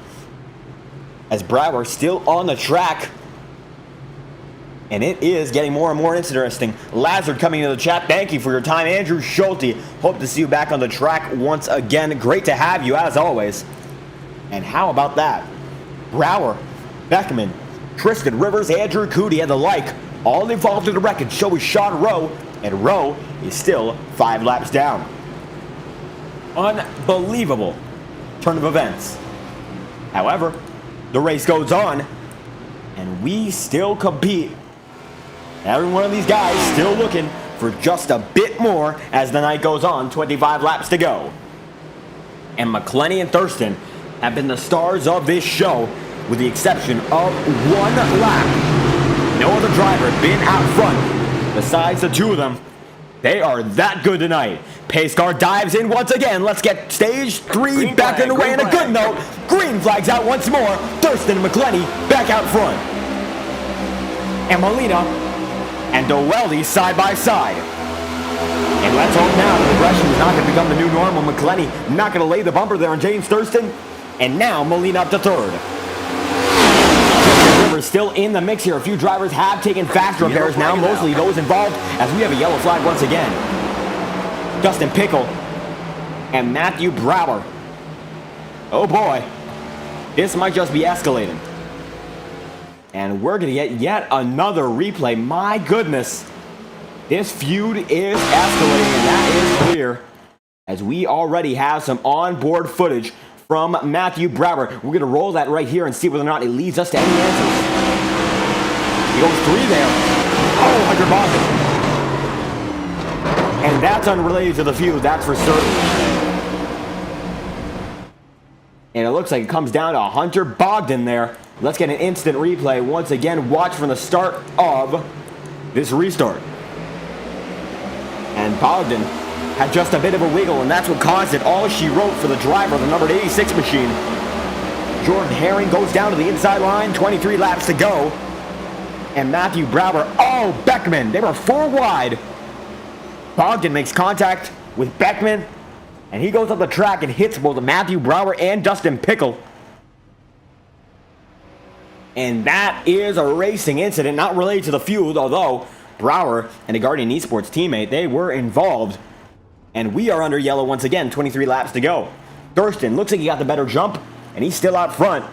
As Brower still on the track. And it is getting more and more interesting. Lazard coming into the chat. Thank you for your time. Andrew Schulte. Hope to see you back on the track once again. Great to have you as always. And how about that? Brower, Beckman, Tristan Rivers, Andrew Cootie, and the like. All involved in the wreckage. So is Sean Rowe. And Rowe is still 5 laps down. Unbelievable turn of events. However, the race goes on. And we still compete. Every one of these guys still looking for just a bit more as the night goes on. 25 laps to go. And McClenny and Thurston have been the stars of this show, with the exception of 1 lap. No other driver been out front besides the 2 of them. They are that good tonight. Pace car dives in once again. Let's get stage 3 back underway. And a good note. Green flags out once more. Thurston and McClenny back out front. And Molina and Doelty side by side. And let's hope now the progression is not going to become the new normal. McClenny not going to lay the bumper there on James Thurston. And now Molina up to 3rd. Rivers still in the mix here. A few drivers have taken factor repairs now, mostly those involved, as we have a yellow flag once again. Dustin Pickle and Matthew Brower. Oh boy, this might just be escalating. And we're going to get yet another replay. My goodness. This feud is escalating, and that is clear, as we already have some onboard footage from Matthew Brower. We're going to roll that right here and see whether or not it leads us to any answers. He goes 3 there. Oh, Hunter Bogdan. And that's unrelated to the feud, that's for certain. And it looks like it comes down to Hunter Bogdan there. Let's get an instant replay. Once again, watch from the start of this restart. And Bogdan had just a bit of a wiggle, and that's what caused it. All she wrote for the driver, the numbered 86 machine. Jordan Herring goes down to the inside line, 23 laps to go. And Matthew Brower, oh, Beckman, they were 4 wide. Bogdan makes contact with Beckman, and he goes up the track and hits both Matthew Brower and Dustin Pickle. And that is a racing incident, not related to the feud, although Brower and a Guardian Esports teammate, they were involved. And we are under yellow once again, 23 laps to go. Thurston looks like he got the better jump, and he's still out front.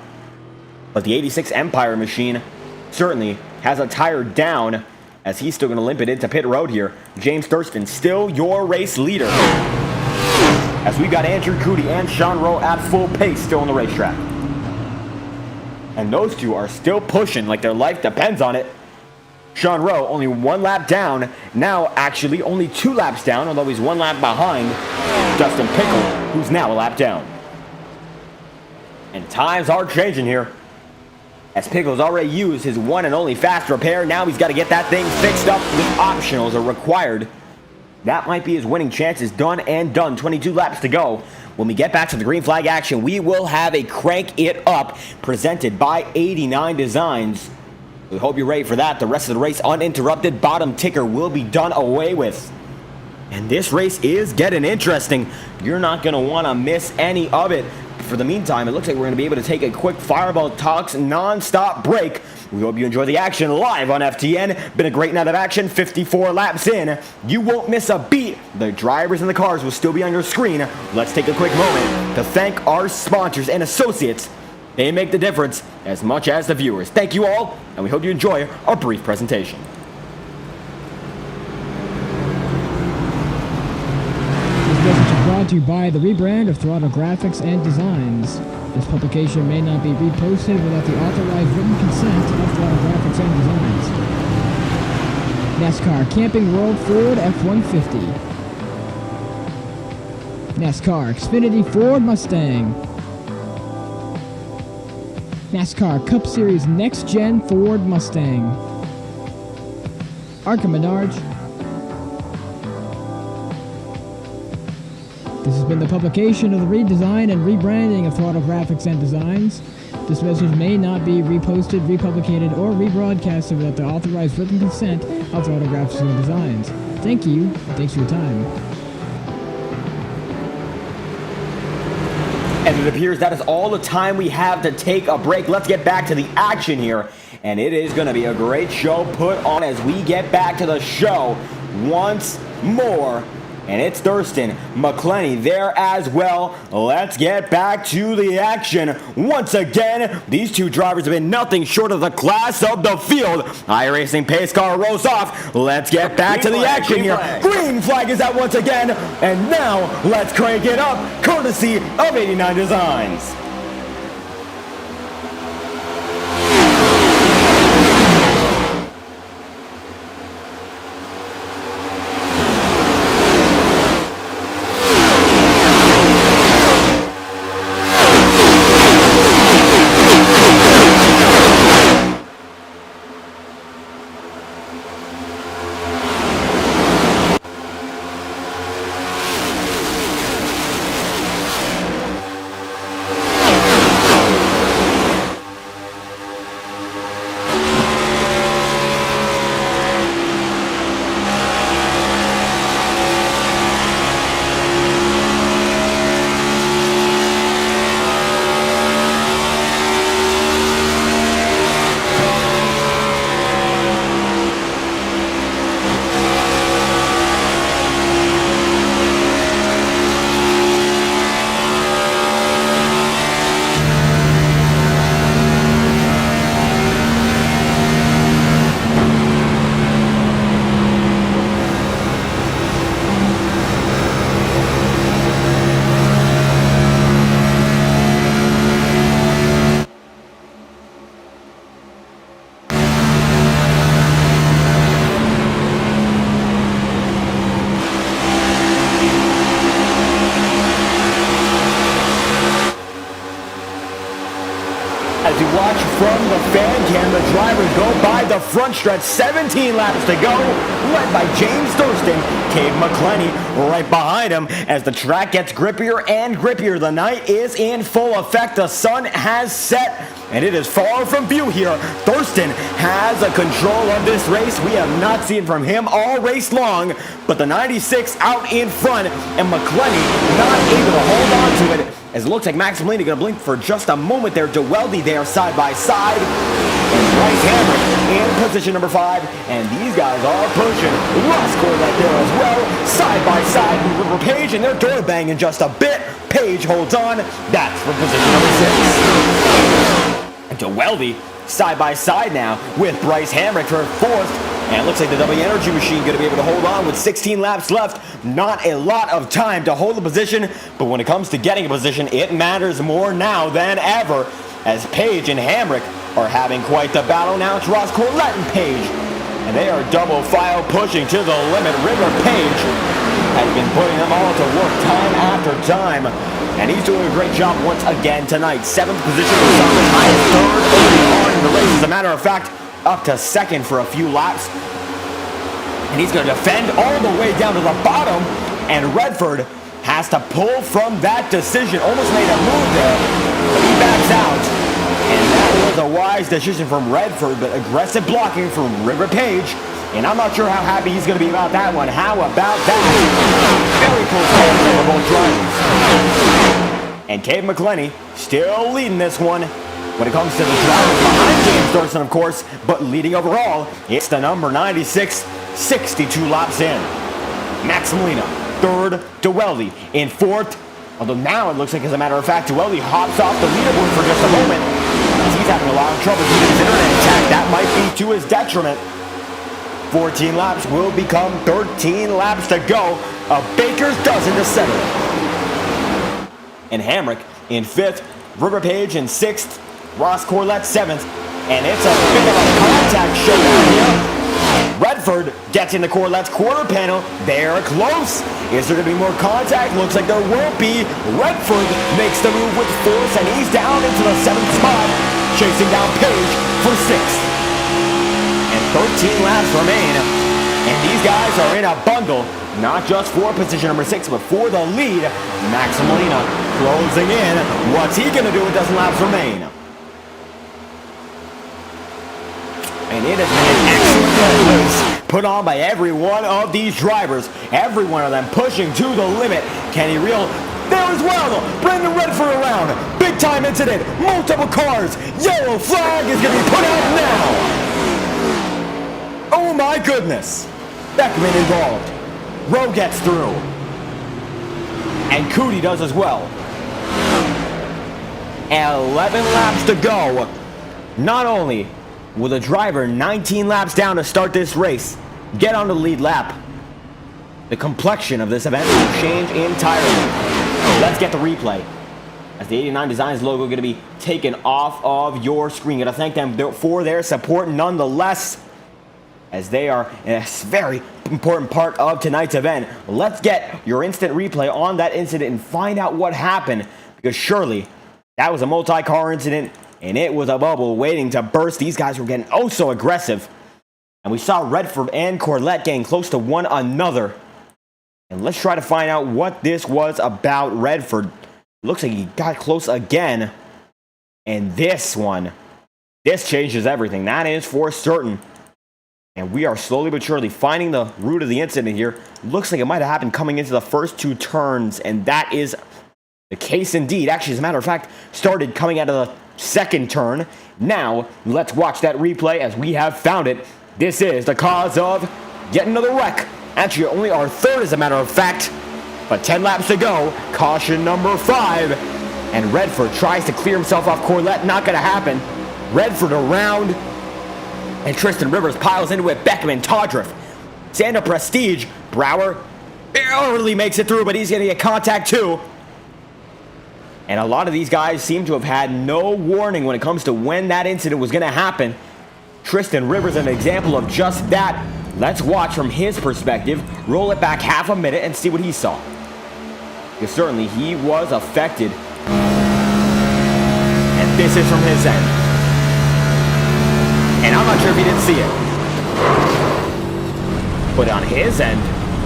But the 86 Empire machine certainly has a tire down, as he's still going to limp it into pit road here. James Thurston, still your race leader, as we got Andrew Cootie and Sean Rowe at full pace still on the racetrack. And those two are still pushing like their life depends on it. Sean Rowe only 1 lap down, now actually only 2 laps down, although he's 1 lap behind Dustin Pickle, who's now a lap down. And times are changing here, as Pickle's already used his one and only fast repair. Now he's got to get that thing fixed up with optionals are required. That might be his winning chances done and done. 22 laps to go. When we get back to the green flag action, we will have a Crank It Up presented by 89 Designs. We hope you're ready for that. The rest of the race uninterrupted. Bottom ticker will be done away with. And this race is getting interesting. You're not going to want to miss any of it. For the meantime, it looks like we're going to be able to take a quick Fireball Talks non-stop break. We hope you enjoy the action live on FTN. Been a great night of action, 54 laps in. You won't miss a beat. The drivers and the cars will still be on your screen. Let's take a quick moment to thank our sponsors and associates. They make the difference as much as the viewers. Thank you all, and we hope you enjoy our brief presentation. This message is brought to you by the rebrand of Throttle Graphics and Designs. This publication may not be reposted without the authorized written consent of Throttle Graphics and Designs. NASCAR Camping World Ford F-150. NASCAR Xfinity Ford Mustang. NASCAR Cup Series Next-Gen Ford Mustang. Arca Menards. This has been the publication of the redesign and rebranding of Throttle Graphics and Designs. This message may not be reposted, republicated, or rebroadcasted without the authorized written consent of Throttle Graphics and Designs. Thank you, and thanks for your time. And it appears that is all the time we have to take a break. Let's get back to the action here. And it is going to be a great show put on as we get back to the show once more. And it's Thurston McClenny there as well. Let's get back to the action. Once again, these two drivers have been nothing short of the class of the field. iRacing pace car rolls off. Let's get back to the action here. Green flag is out once again. And now, let's crank it up, courtesy of 89 Designs. the fan cam, the drivers go by the front stretch. 17 laps to go, led by James Thurston. Cave McClenny right behind him as the track gets grippier and grippier. The night is in full effect. The sun has set, and it is far from view here. Thurston has a control of this race. We have not seen from him all race long, but the 96 out in front, and McClenny not able to hold on to it, as it looks like Max Molina going to blink for just a moment there. DeWeldy there side by side, and Bryce Hamrick in position number 5, and these guys are pushing. Ross Corlett there as well, side by side with River Page, and they're door banging just a bit. Page holds on. That's for position number 6. And DeWeldy side by side now with Bryce Hamrick for 4th. And it looks like the W Energy Machine going to be able to hold on with 16 laps left. Not a lot of time to hold the position, but when it comes to getting a position, it matters more now than ever, as Page and Hamrick are having quite the battle. Now it's Ross Corlett and Page, and they are double file pushing to the limit. River Page has been putting them all to work time after time, and he's doing a great job once again tonight. 7th position was on the highest third early on in the race. As a matter of fact, up to 2nd for a few laps. And he's going to defend all the way down to the bottom. And Redford has to pull from that decision. Almost made a move there, but he backs out. And that was a wise decision from Redford, but aggressive blocking from River Page. And I'm not sure how happy he's going to be about that one. How about that? Very close call for both drivers. And Cave McClenny still leading this one. When it comes to the drivers behind James Thurston, of course, but leading overall, it's the number 96, 62 laps in. Max Molina, 3rd, DeWeldy in 4th. Although now it looks like, as a matter of fact, DeWeldy hops off the leaderboard for just a moment, as he's having a lot of trouble with his internet attack. That might be to his detriment. 14 laps will become 13 laps to go. A baker's dozen to settle it. And Hamrick in 5th, River Page in 6th, Ross Corlett 7th, and it's a bit of a contact showdown here. Redford gets into Corlett's quarter panel. They're close. Is there going to be more contact? Looks like there will be. Redford makes the move with force, and he's down into the 7th spot, chasing down Page for 6th. And 13 laps remain, and these guys are in a bundle, not just for position number 6, but for the lead. Max Molina closing in. What's he going to do with those laps remain? And it has been an excellent race put on by every one of these drivers. Every one of them pushing to the limit. Can he reel there as well? Brendan Redford around. Big time incident. Multiple cars. Yellow flag is going to be put out now. Oh my goodness. Beckman involved. Rowe gets through. And Cootie does as well. 11 laps to go. Not only will the driver 19 laps down to start this race get on the lead lap, the complexion of this event will change entirely. Let's get the replay, as the 89 Designs logo going to be taken off of your screen. Got to thank them for their support nonetheless, as they are a very important part of tonight's event. Let's get your instant replay on that incident and find out what happened, because surely that was a multi-car incident, and it was a bubble waiting to burst. These guys were getting oh so aggressive. And we saw Redford and Corlett getting close to one another. And let's try to find out what this was about. Redford looks like he got close again. And this changes everything. That is for certain. And we are slowly but surely finding the root of the incident here. Looks like it might have happened coming into the first 2 turns. And that is the case indeed. Actually, as a matter of fact, started coming out of the 2nd turn. Now, let's watch that replay as we have found it. This is the cause of yet another wreck. Actually, only our 3rd as a matter of fact. But 10 laps to go. Caution number 5. And Redford tries to clear himself off Corlett. Not going to happen. Redford around. And Tristan Rivers piles into it. Beckman, Todriff, Santa Prestige. Brower barely makes it through, but he's going to get contact too. And a lot of these guys seem to have had no warning when it comes to when that incident was going to happen. Tristan Rivers, an example of just that. Let's watch from his perspective. Roll it back half a minute and see what he saw. Because certainly he was affected. And this is from his end. And I'm not sure if he didn't see it. But on his end,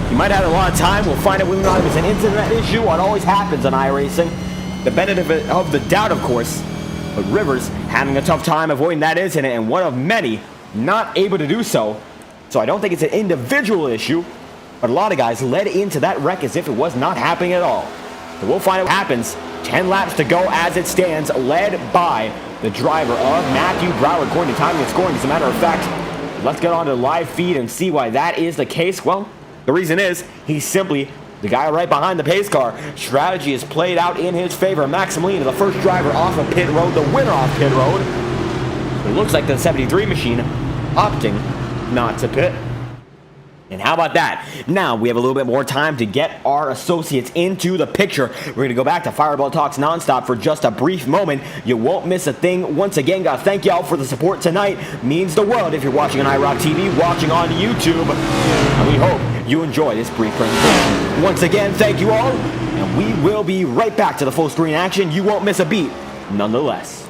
he might have had a lot of time. We'll find out whether or not it was an internet issue. What always happens on iRacing. The benefit of the doubt, of course. But Rivers having a tough time avoiding that incident, and one of many not able to do so. So I don't think it's an individual issue, but a lot of guys led into that wreck as if it was not happening at all. So we'll find out what happens. 10 laps to go as it stands, led by the driver of Matthew Brower, according to timing and scoring. As a matter of fact, let's get on to the live feed and see why that is the case. Well, the reason is he's simply the guy right behind the pace car. Strategy is played out in his favor. Maximilian, the first driver off of pit road, the winner off pit road. It looks like the 73 machine opting not to pit. And how about that? Now we have a little bit more time to get our associates into the picture. We're going to go back to Fireball Talks nonstop for just a brief moment. You won't miss a thing. Once again, gotta thank y'all for the support tonight. Means the world if you're watching on iRock TV, watching on YouTube. And we hope you enjoy this brief presentation. Once again, thank you all. And we will be right back to the full screen action. You won't miss a beat, nonetheless.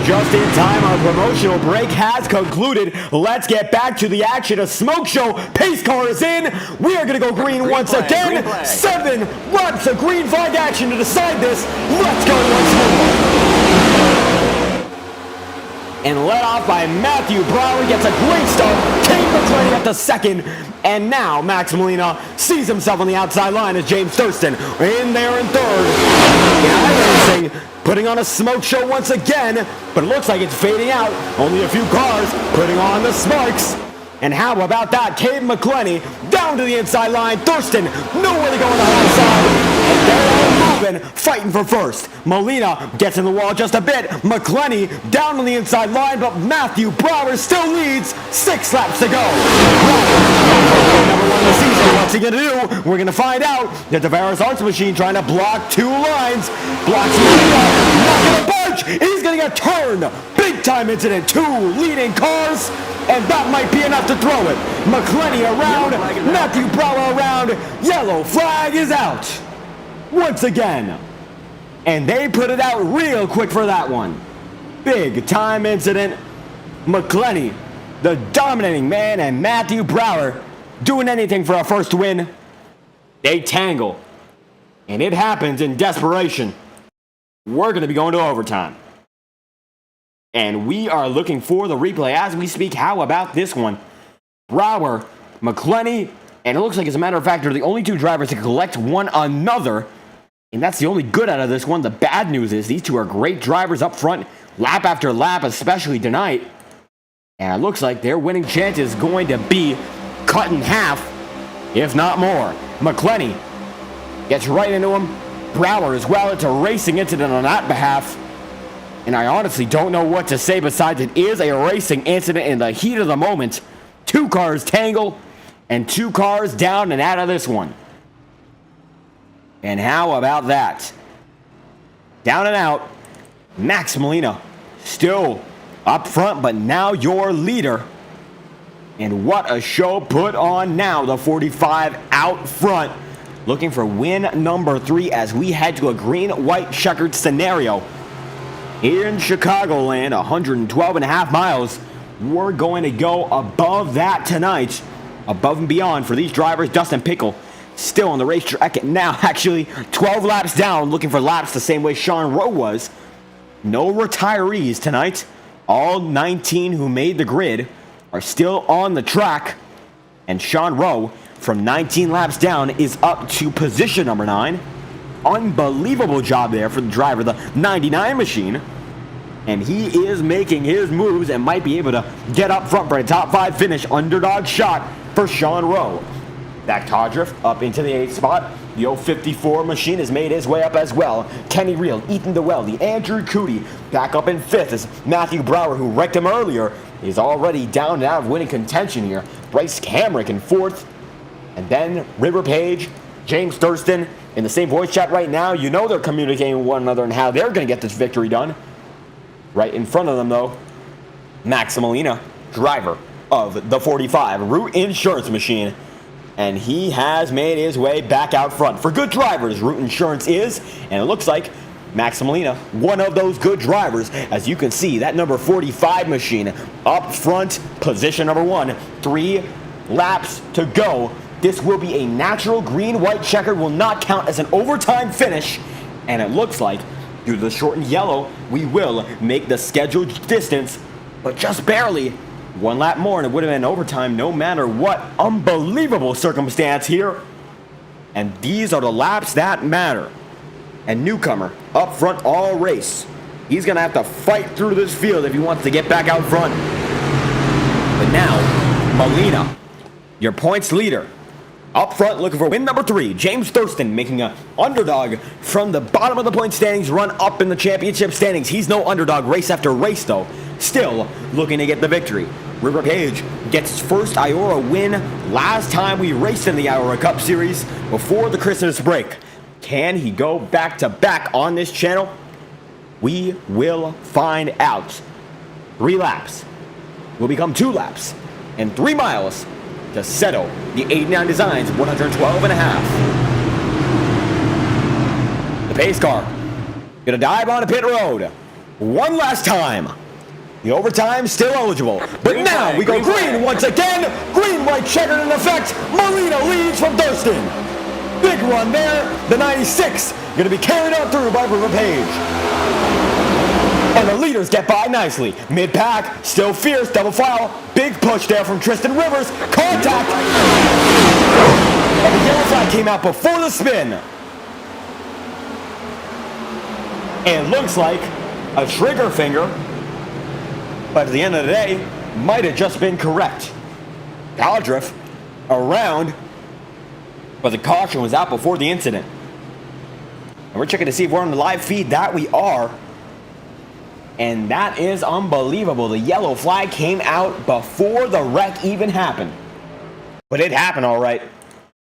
Just in time, our promotional break has concluded. Let's get back to the action. A smoke show. Pace car is in. We are going to go green once again. 7 laps of green flag action to decide this. Let's go once more. And led off by Matthew Brower, gets a great start. Kane McClellan at the second. And now Maximilian sees himself on the outside line as James Thurston in there in third. And iRacing putting on a smoke show once again, but it looks like it's fading out. Only a few cars putting on the sparks. And how about that? Cave McClenny down to the inside line. Thurston nowhere to go on the outside. And they're all moving, fighting for first. Molina gets in the wall just a bit. McClenny down on the inside line, but Matthew Brower still leads. 6 laps to go. Number 1 of the season. What's he going to do? We're going to find out. The Tavares Arts Machine trying to block 2 lines. Blocks Molina. Not going to budge. He's going to get turned. Big time incident. 2 leading cars. And that might be enough to throw it. McClenny around, Matthew Brower around, yellow flag is out. Once again. And they put it out real quick for that one. Big time incident. McClenny, the dominating man, and Matthew Brower doing anything for a first win. They tangle. And it happens in desperation. We're going to be going to overtime. And we are looking for the replay as we speak. How about this one? Brower, McClenny, and it looks like, as a matter of fact, they're the only 2 drivers to collect one another. And that's the only good out of this one. The bad news is these 2 are great drivers up front, lap after lap, especially tonight. And it looks like their winning chance is going to be cut in half, if not more. McClenny gets right into him. Brower as well. It's a racing incident on that behalf. And I honestly don't know what to say besides it is a racing incident in the heat of the moment. 2 cars tangle and 2 cars down and out of this one. And how about that? Down and out, Max Molina still up front, but now your leader. And what a show put on now. The 45 out front, looking for win number 3 as we head to a green-white checkered scenario in Chicagoland, 112.5 miles. We're going to go above that tonight, above and beyond for these drivers. Dustin Pickle still on the racetrack now, actually 12 laps down, looking for laps the same way Sean Rowe was. No retirees tonight. All 19 who made the grid are still on the track, and Sean Rowe from 19 laps down is up to position number 9. Unbelievable job there for the driver, the 99 machine. And he is making his moves and might be able to get up front for a top 5 finish. Underdog shot for Sean Rowe. Zach Todriff up into the 8th spot. The 054 machine has made his way up as well. Kenny Reel, Ethan Dewell, the Andrew Cootie back up in 5th as Matthew Brower, who wrecked him earlier, is already down and out of winning contention here. Bryce Camrick in 4th. And then River Page, James Thurston in the same voice chat right now. You know they're communicating with one another and how they're going to get this victory done. Right in front of them, though, Max Molina, driver of the 45 Root Insurance machine. And he has made his way back out front. For good drivers, Root Insurance is, and it looks like Max Molina, one of those good drivers. As you can see, that number 45 machine up front, position number 1, 3 laps to go. This will be a natural green-white checker, will not count as an overtime finish. And it looks like, due to the shortened yellow, we will make the scheduled distance, but just barely. 1 lap more and it would have been overtime no matter what. Unbelievable circumstance here. And these are the laps that matter. And newcomer up front all race. He's going to have to fight through this field if he wants to get back out front. But now, Molina, your points leader. Up front, looking for win number 3. James Thurston making an underdog from the bottom of the point standings, run up in the championship standings. He's no underdog race after race, though. Still looking to get the victory. River Page gets his first IORA win last time we raced in the IORA Cup Series before the Christmas break. Can he go back-to-back on this channel? We will find out. 3 laps will become 2 laps and 3 miles to settle the 89 Designs 112.5. The pace car gonna dive on a pit road one last time. The overtime still eligible, but now we go green once again. Green-white checkered in effect. Molina leads from Thurston. Big run there. The 96 gonna be carried on through by River Page. And the leaders get by nicely. Mid-pack, still fierce, double file. Big push there from Tristan Rivers. Contact. And the yellow flag came out before the spin. And it looks like a trigger finger, but at the end of the day, might have just been correct. Todriff around, but the caution was out before the incident. And we're checking to see if we're on the live feed. That we are. And that is unbelievable. The yellow flag came out before the wreck even happened. But it happened all right.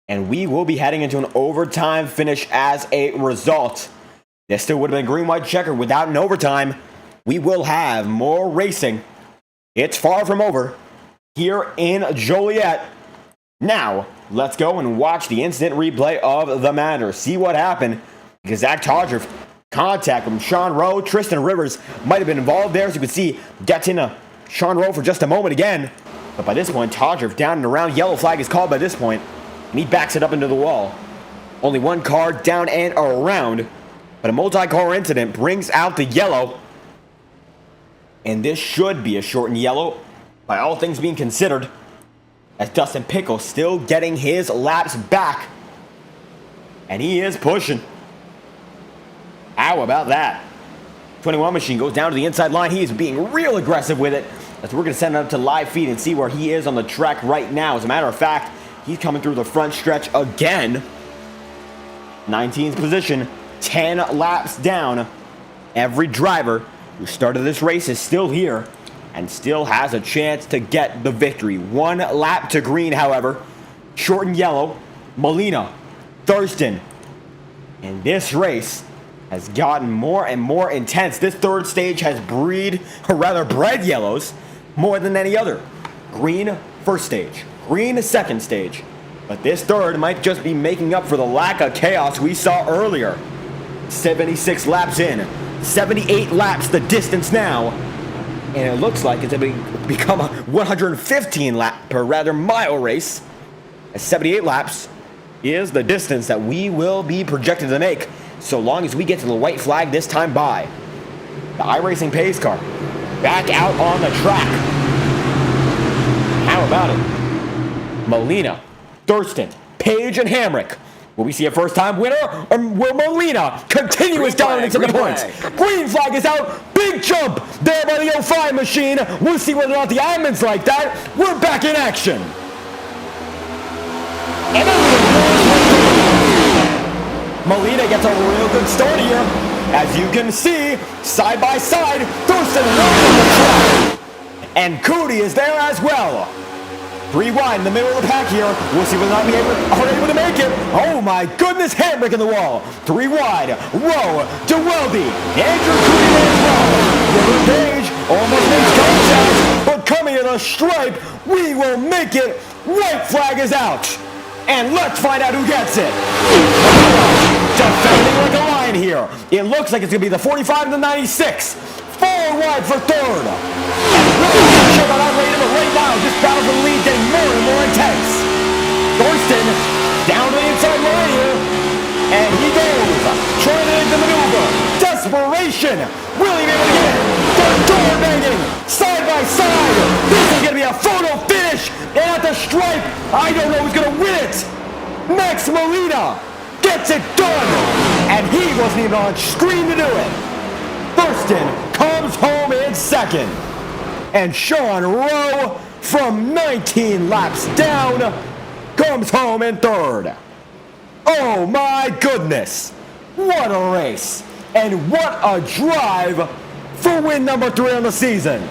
And we will be heading into an overtime finish as a result. This still would have been green-white checker without an overtime. We will have more racing. It's far from over here in Joliet. Now, let's go and watch the instant replay of the matter. See what happened. Because Zach Todriff contact from Sean Rowe. Tristan Rivers might have been involved there, as you can see, gets into Sean Rowe for just a moment again. But by this point, Todriff down and around. Yellow flag is called by this point, and he backs it up into the wall. Only 1 car down and around, but a multi-car incident brings out the yellow. And this should be a shortened yellow, by all things being considered, as Dustin Pickle still getting his laps back. And he is pushing. How about that? 21 machine goes down to the inside line. He is being real aggressive with it. As we're going to send it up to live feed and see where he is on the track right now. As a matter of fact, he's coming through the front stretch again. 19th position. 10 laps down. Every driver who started this race is still here and still has a chance to get the victory. 1 lap to green, however. Short and yellow, Molina, Thurston. And this race has gotten more and more intense. This third stage has bred yellows more than any other. Green first stage, green second stage. But this third might just be making up for the lack of chaos we saw earlier. 76 laps in, 78 laps the distance now. And it looks like it's going to become a 115 mile race. 78 laps is the distance that we will be projected to make, so long as we get to the white flag this time by. The iRacing pace car back out on the track. How about it? Molina, Thurston, Page, and Hamrick. Will we see a first-time winner, or will Molina continue his dominance of the points? Green flag is out. Big jump there by the 05 machine. We'll see whether or not the Ironman's like that. We're back in action. Molina gets a real good start here. As you can see, side by side, Thurston on the track. And Cody is there as well. 3 wide in the middle of the pack here. We'll see whether or not we are able to make it. Oh my goodness, handbrake in the wall. 3 wide. Rowe, DeWelby, Andrew Cody as well. River Page almost makes contact, but coming to the stripe, we will make it. White flag is out. And let's find out who gets it. Defending like a lion here. It looks like it's going to be the 45 and the 96. 4 wide for third. And check out later, but right now, this battle for the lead getting more and more intense. Thurston down to the inside line here. And he goes. Trying to make the maneuver. Desperation. Will he be able to get it? They're door banging. Side by side. This is going to be a photo finish. And at the stripe, I don't know who's going to win it. Max Molina gets it done. And he wasn't even on screen to do it. Thurston comes home in second. And Sean Rowe, from 19 laps down, comes home in third. Oh my goodness. What a race. And what a drive for win number 3 on the season.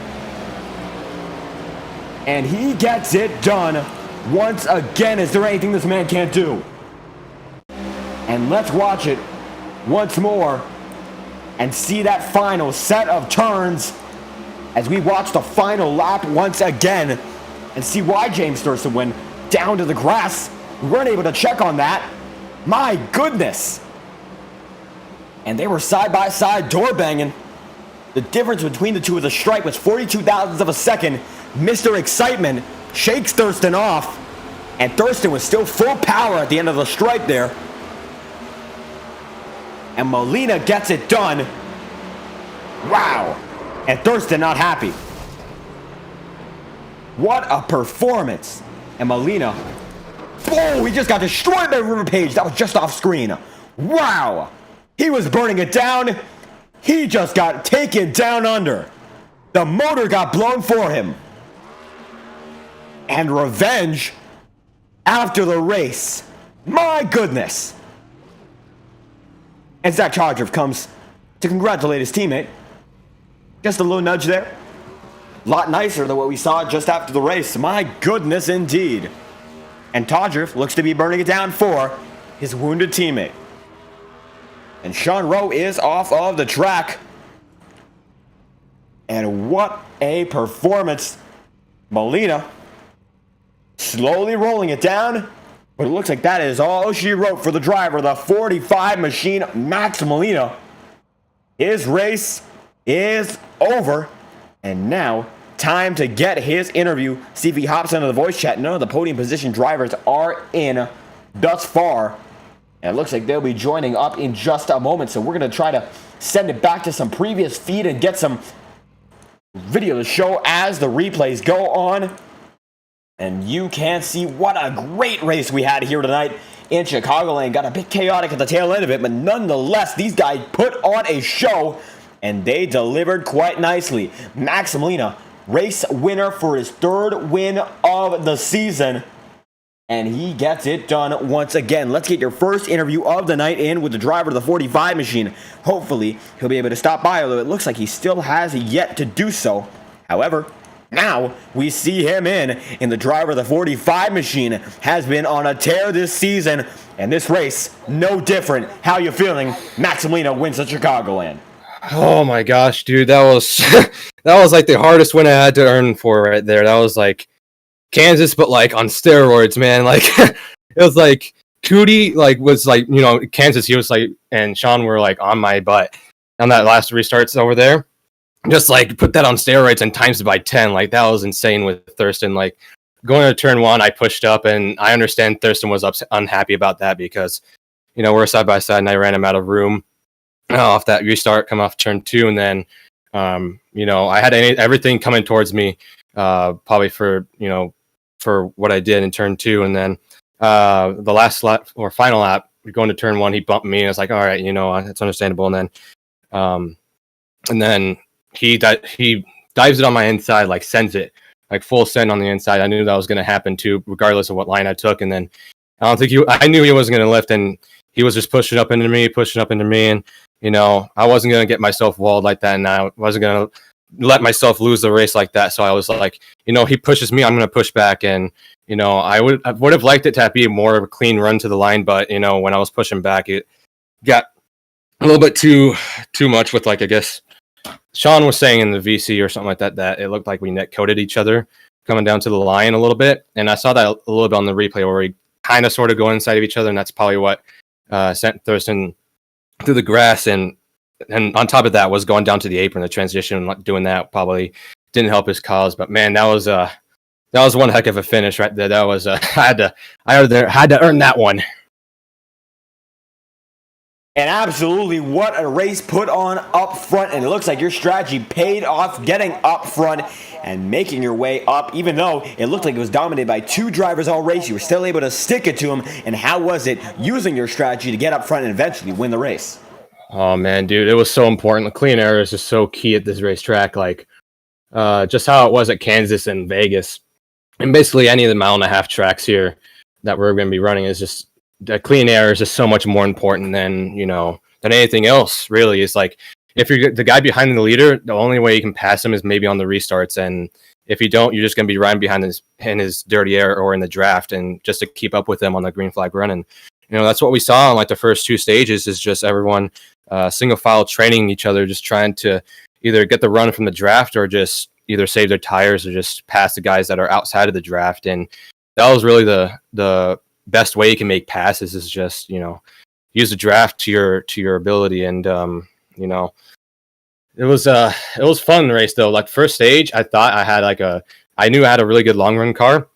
And he gets it done once again. Is there anything this man can't do? And let's watch it once more and see that final set of turns as we watch the final lap once again and see why James Thurston went down to the grass. We weren't able to check on that. My goodness. And they were side by side door banging. The difference between the two of the stripe was 42 thousandths of a second. Mr. Excitement shakes Thurston off, and Thurston was still full power at the end of the stripe there. And Molina gets it done. Wow. And Thurston not happy. What a performance. And Molina, oh, he just got destroyed by River Page. That was just off screen. Wow. He was burning it down. He just got taken down under. The motor got blown for him. And revenge after the race. My goodness. And Zach Chodriff comes to congratulate his teammate. Just a little nudge there. A lot nicer than what we saw just after the race. My goodness indeed. And Todriff looks to be burning it down for his wounded teammate. And Sean Rowe is off of the track. And what a performance. Molina slowly rolling it down. But it looks like that is all she wrote for the driver, the 45 machine, Max Molina. His race is over. And now, time to get his interview. See if he hops into the voice chat. None of the podium position drivers are in thus far. And it looks like they'll be joining up in just a moment. So we're going to try to send it back to some previous feed and get some video to show as the replays go on. And you can see what a great race we had here tonight in Chicagoland. Got a bit chaotic at the tail end of it, but nonetheless, these guys put on a show, and they delivered quite nicely. Max Molina, race winner for his 3rd win of the season. And he gets it done once again. Let's get your first interview of the night in with the driver of the 45 machine. Hopefully, he'll be able to stop by, although it looks like he still has yet to do so. However, now we see him in the driver of the 45 machine. Has been on a tear this season, and this race, no different. How you feeling? Maximiliano wins at Chicagoland. Oh my gosh, dude, that was that was like the hardest win I had to earn for right there. That was like Kansas, but like on steroids, man. Like it was like Cootie, like was like, you know, Kansas. He was like, and Sean were like on my butt on that last restarts over there. Just like put that on steroids and times it by 10. Like that was insane with Thurston. Like going to turn one, I pushed up, and I understand Thurston was unhappy about that because, you know, we're side by side, and I ran him out of room off that restart, come off turn two, and then, you know, I had everything coming towards me, probably for, you know, for what I did in turn two, and then the last lap or final lap, going to turn one, he bumped me, and I was like, all right, you know, it's understandable, and then he dives it on my inside, like sends it, like full send on the inside. I knew that was going to happen too, regardless of what line I took, and then I knew he wasn't going to lift, and he was just pushing up into me, and you know, I wasn't going to get myself walled like that, and I wasn't going to let myself lose the race like that. So I was like, you know, he pushes me, I'm going to push back. And, you know, I would have liked it to be more of a clean run to the line. But, you know, when I was pushing back, it got a little bit too much with, like, I guess Sean was saying in the VC or something like that, that it looked like we net coded each other coming down to the line a little bit. And I saw that a little bit on the replay where we kind of sort of go inside of each other. And that's probably what sent Thurston through the grass, and on top of that was going down to the apron. The transition, doing that probably didn't help his cause. But man, that was one heck of a finish right there. That was I had to earn that one. And absolutely, what a race put on up front. And it looks like your strategy paid off, getting up front and making your way up. Even though it looked like it was dominated by two drivers all race, you were still able to stick it to them. And how was it using your strategy to get up front and eventually win the race? Oh man, dude, it was so important. The clean air is just so key at this racetrack. Like just how it was at Kansas and Vegas, and basically any of the mile-and-a-half tracks here that we're going to be running, is just the clean air is just so much more important than, you know, than anything else. Really, it's like if you're the guy behind the leader, the only way you can pass him is maybe on the restarts, and if you don't, you're just going to be riding behind in his dirty air or in the draft, and just to keep up with him on the green flag run. And you know, that's what we saw in like the first two stages, is just everyone single file training each other, just trying to either get the run from the draft or just either save their tires or just pass the guys that are outside of the draft. And that was really the best way you can make passes, is just, you know, use the draft to your ability. And you know, it was fun race though. Like first stage, I thought I knew I had a really good long run car,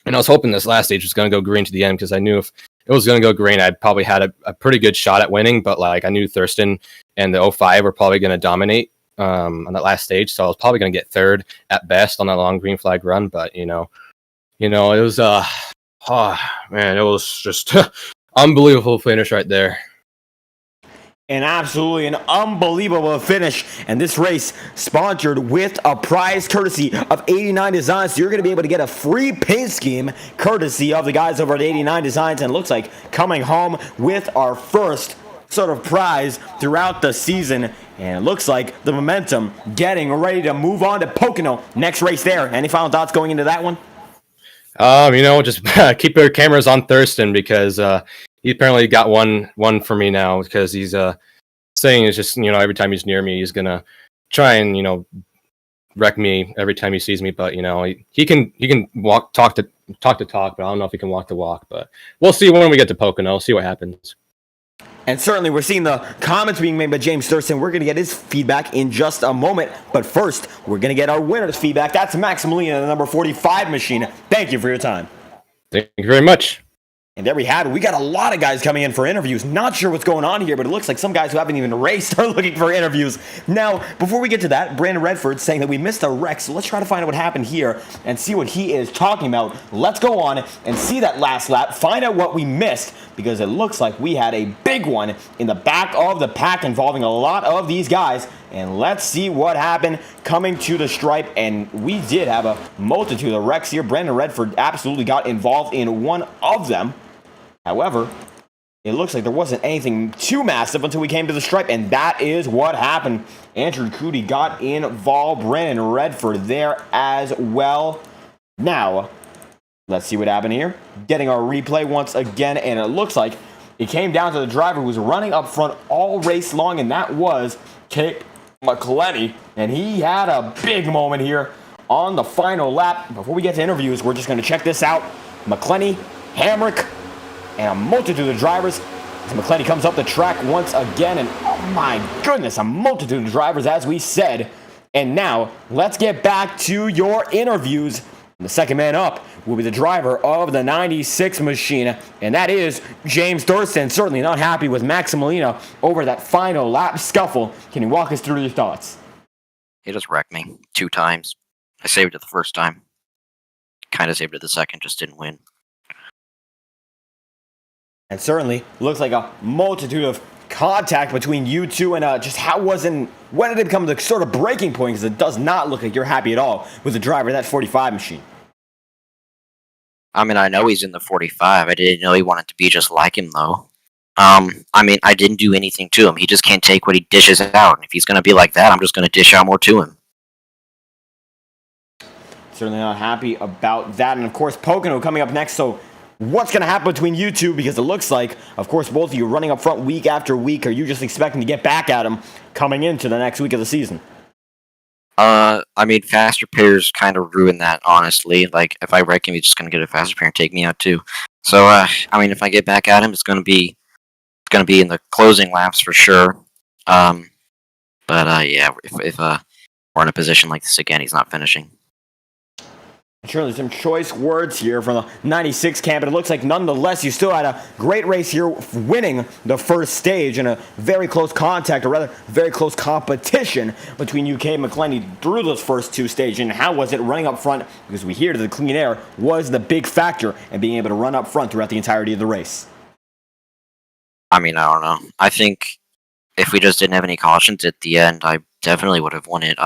and I was hoping this last stage was going to go green to the end, because I knew if it was going to go green, I'd probably had a pretty good shot at winning. But like I knew Thurston and the 05 were probably going to dominate on that last stage, so I was probably going to get third at best on that long green flag run. But you know, it was oh man, it was just unbelievable finish right there. And absolutely an unbelievable finish. And this race sponsored with a prize courtesy of 89 Designs. So you're going to be able to get a free paint scheme courtesy of the guys over at 89 Designs. And it looks like coming home with our first sort of prize throughout the season. And it looks like the momentum getting ready to move on to Pocono. Next race there. Any final thoughts going into that one? You know, just keep your cameras on Thurston, because he apparently got one for me now, because he's saying it's just, you know, every time he's near me, he's gonna try and, you know, wreck me every time he sees me. But you know, he can talk to talk, but I don't know if he can walk the walk. But we'll see when we get to Pocono. See what happens. And certainly we're seeing the comments being made by James Thurston. We're going to get his feedback in just a moment. But first, we're going to get our winner's feedback. That's Maximilian, the number 45 machine. Thank you for your time. Thank you very much. And there we have it. We got a lot of guys coming in for interviews. Not sure what's going on here, but it looks like some guys who haven't even raced are looking for interviews. Now, before we get to that, Brandon Redford's saying that we missed a wreck, so let's try to find out what happened here and see what he is talking about. Let's go on and see that last lap, find out what we missed, because it looks like we had a big one in the back of the pack involving a lot of these guys. and let's see what happened coming to the stripe. And we did have a multitude of wrecks here. Brandon Redford absolutely got involved in one of them. However, it looks like there wasn't anything too massive until we came to the stripe, and that is what happened. Andrew Cootie got involved. Brandon Redford there as well. Now, let's see what happened here. Getting our replay once again, and it looks like it came down to the driver who was running up front all race long, and that was Cape McClenny. And he had a big moment here on the final lap. Before we get to interviews, we're just going to check this out. McClenny, Hamrick, and a multitude of drivers as McClenny comes up the track once again. And oh my goodness, a multitude of drivers as we said. And now, let's get back to your interviews. The second man up will be the driver of the 96 machine, and that is James Thurston. Certainly not happy with Max Molina over that final lap scuffle. Can you walk us through your thoughts? He just wrecked me 2 times. I saved it the first time. Kind of saved it the second, just didn't win. And certainly looks like a multitude of contact between you two, and just when did it become the sort of breaking point? Because it does not look like you're happy at all with the driver of that 45 machine. I mean, I know he's in the 45. I didn't know he wanted to be just like him, though. I mean, I didn't do anything to him. He just can't take what he dishes out. And if he's going to be like that, I'm just going to dish out more to him. Certainly not happy about that. And of course, Pocono coming up next. So what's going to happen between you two? Because it looks like, of course, both of you running up front week after week. Are you just expecting to get back at him coming into the next week of the season? I mean, fast repairs kind of ruin that, honestly. Like, if I wreck him, he's just going to get a fast repair and take me out, too. So, I mean, if I get back at him, it's going to be in the closing laps for sure. Yeah, if we're in a position like this again, he's not finishing. Surely some choice words here from the 96 camp, and it looks like nonetheless you still had a great race here, winning the first stage in a very close contact, or rather very close competition between UK and McClenny through those first 2 stages. And how was it running up front? Because we hear that the clean air was the big factor in being able to run up front throughout the entirety of the race. I mean, I don't know. I think if we just didn't have any cautions at the end, I definitely would have won it.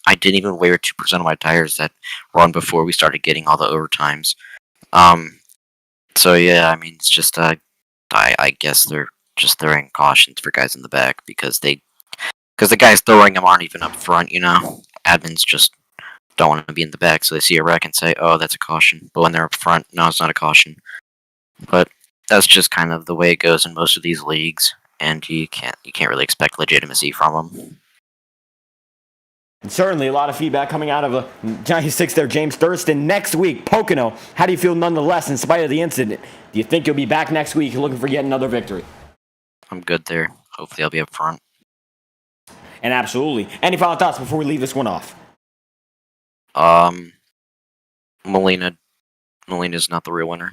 I didn't even wear 2% of my tires that run before we started getting all the overtimes. So yeah, I mean, it's just I guess they're just throwing cautions for guys in the back because the guys throwing them aren't even up front, you know. Admins just don't want to be in the back, so they see a wreck and say, "Oh, that's a caution." But when they're up front, no, it's not a caution. But that's just kind of the way it goes in most of these leagues, and you can't really expect legitimacy from them. And certainly a lot of feedback coming out of 96 there, James Thurston. Next week, Pocono, how do you feel nonetheless in spite of the incident? Do you think you'll be back next week looking for yet another victory? I'm good there. Hopefully I'll be up front. And absolutely. Any final thoughts before we leave this one off? Molina's not the real winner.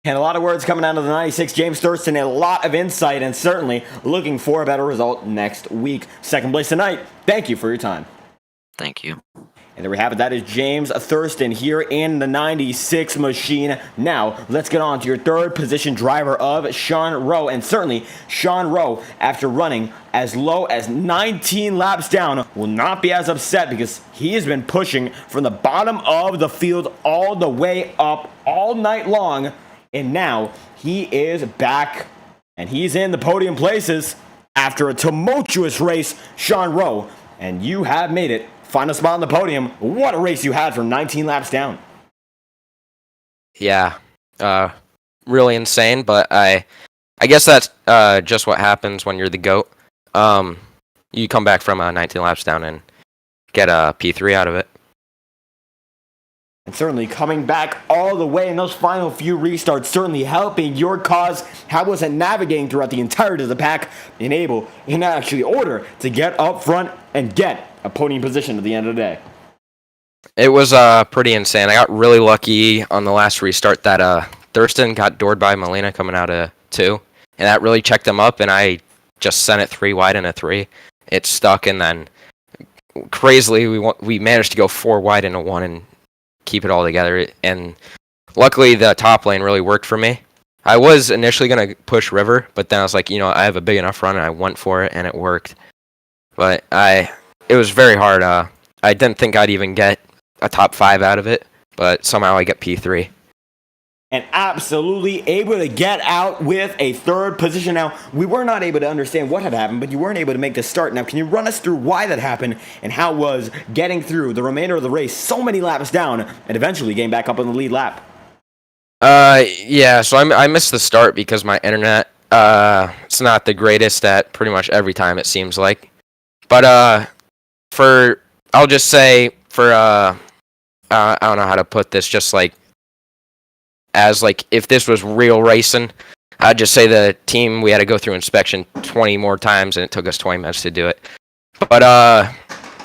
And a lot of words coming out of the 96, James Thurston, a lot of insight, and certainly looking for a better result next week. Second place tonight. Thank you for your time. Thank you. And there we have it. That is James Thurston here in the 96 machine. Now, let's get on to your third position driver of Sean Rowe. And certainly, Sean Rowe, after running as low as 19 laps down, will not be as upset because he has been pushing from the bottom of the field all the way up all night long. And now he is back, and he's in the podium places after a tumultuous race. Sean Rowe, and you have made it. Final spot on the podium. What a race you had from 19 laps down. Yeah, really insane, but I guess that's just what happens when you're the GOAT. You come back from 19 laps down and get a P3 out of it. And certainly coming back all the way in those final few restarts, certainly helping your cause. How was it navigating throughout the entirety of the pack, being able, in actually order, to get up front and get a podium position at the end of the day? It was pretty insane. I got really lucky on the last restart that Thurston got doored by Molina coming out of 2, and that really checked him up, and I just sent it 3 wide and a 3. It stuck, and then crazily we managed to go 4 wide and a 1 and keep it all together. And luckily the top lane really worked for me. I was initially going to push River, but then I was like, I have a big enough run, and I went for it, and it worked. But it was very hard. I didn't think I'd even get a top 5 out of it, but somehow I get P3. And absolutely able to get out with a third position. Now, we were not able to understand what had happened, but you weren't able to make the start. Now, can you run us through why that happened and how was getting through the remainder of the race so many laps down and eventually getting back up on the lead lap? Yeah, so I missed the start because my internet, it's not the greatest at pretty much every time, it seems like. But, I'll just say, I don't know how to put this, just like, as like if this was real racing, I'd just say the team, we had to go through inspection 20 more times and it took us 20 minutes to do it. But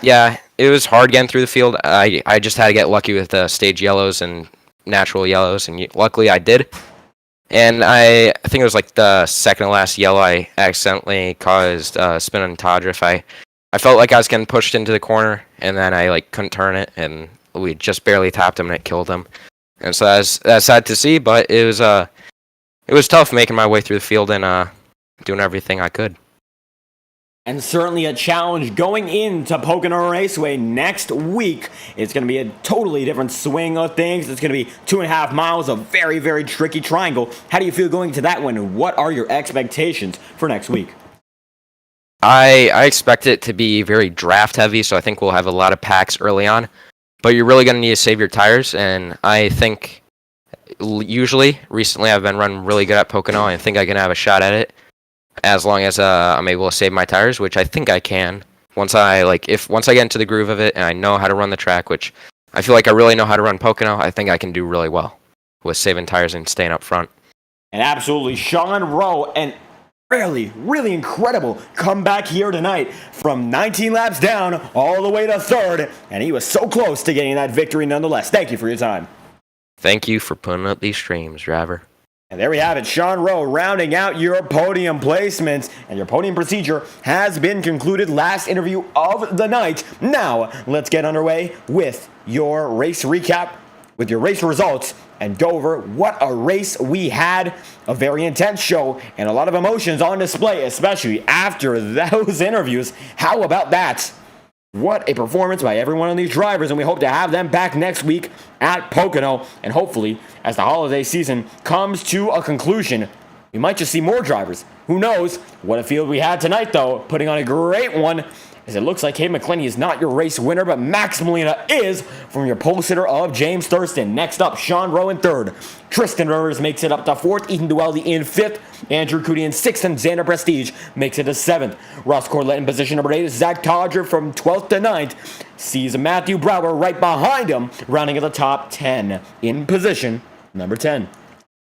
yeah, it was hard getting through the field. I just had to get lucky with the stage yellows and natural yellows, and luckily I did. And I think it was like the second to last yellow I accidentally caused spin on Todriff. I felt like I was getting pushed into the corner, and then I like couldn't turn it, and we just barely tapped him and it killed him. And so that's sad to see, but it was tough making my way through the field and doing everything I could. And certainly a challenge going into Pocono Raceway next week. It's going to be a totally different swing of things. It's going to be 2.5 miles of very, very tricky triangle. How do you feel going to that one, and what are your expectations for next week? I expect it to be very draft heavy, so I think we'll have a lot of packs early on. But you're really going to need to save your tires, and I think recently I've been running really good at Pocono, and I think I can have a shot at it as long as I'm able to save my tires, which I think I can. Once I get into the groove of it and I know how to run the track, which I feel like I really know how to run Pocono, I think I can do really well with saving tires and staying up front. And absolutely, Sean Rowe, and really incredible comeback here tonight from 19 laps down all the way to third, and he was so close to getting that victory nonetheless. Thank you for your time. Thank you for putting up these streams, driver. And there we have it, Sean Rowe rounding out your podium placements, and your podium procedure has been concluded. Last interview of the night. Now, let's get underway with your race recap, with your race results, and go over what a race we had. A very intense show and a lot of emotions on display, especially after those interviews. How about that? What a performance by every one of these drivers, and we hope to have them back next week at Pocono. And hopefully, as the holiday season comes to a conclusion, we might just see more drivers. Who knows? What a field we had tonight, though, putting on a great one, as it looks like Hayden McClenny is not your race winner, but Max Molina is, from your pole sitter of James Thurston. Next up, Sean Rowe in third. Tristan Rivers makes it up to fourth. Ethan Dualdi in fifth. Andrew Cootie in sixth, and Xander Prestige makes it to seventh. Ross Corlett in position number 8. Zach Todger from 12th to 9th. Sees Matthew Brower right behind him, rounding at the top 10 in position number 10.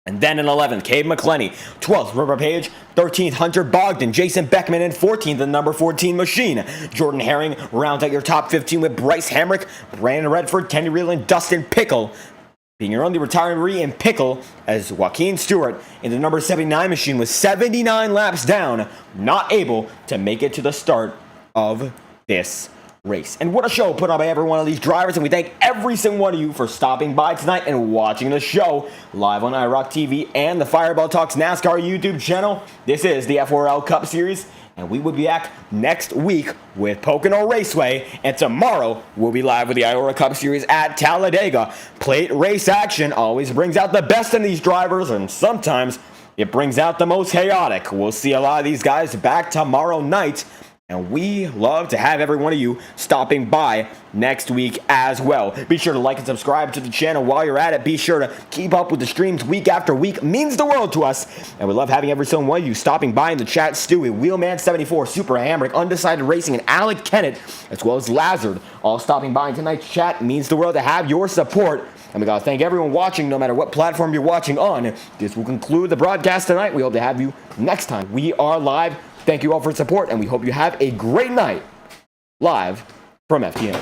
And then in 11th, Cade McClenny. 12th, River Page. 13th, Hunter Bogdan. Jason Beckman in 14th, the number 14 machine. Jordan Herring rounds out your top 15 with Bryce Hamrick, Brandon Redford, Kenny Reel, and Dustin Pickle. Being your only retiree in Pickle, as Joaquin Stewart in the number 79 machine with 79 laps down, not able to make it to the start of this race. And what a show put on by every one of these drivers, and we thank every single one of you for stopping by tonight and watching the show live on iRock TV and the Fireball Talks NASCAR YouTube channel. This is the FORL Cup Series, and we will be back next week with Pocono Raceway, and tomorrow we'll be live with the IORA Cup Series at Talladega. Plate race action always brings out the best in these drivers, and sometimes it brings out the most chaotic. We'll see a lot of these guys back tomorrow night, and we love to have every one of you stopping by next week as well. Be sure to like and subscribe to the channel while you're at it. Be sure to keep up with the streams week after week. It means the world to us. And we love having every single one of you stopping by in the chat. Stewie, Wheelman74, Super Hamrick, Undecided Racing, and Alec Kennett, as well as Lazard, all stopping by in tonight's chat. It means the world to have your support. And we gotta thank everyone watching, no matter what platform you're watching on. This will conclude the broadcast tonight. We hope to have you next time. We are live. Thank you all for support, and we hope you have a great night live from FTN.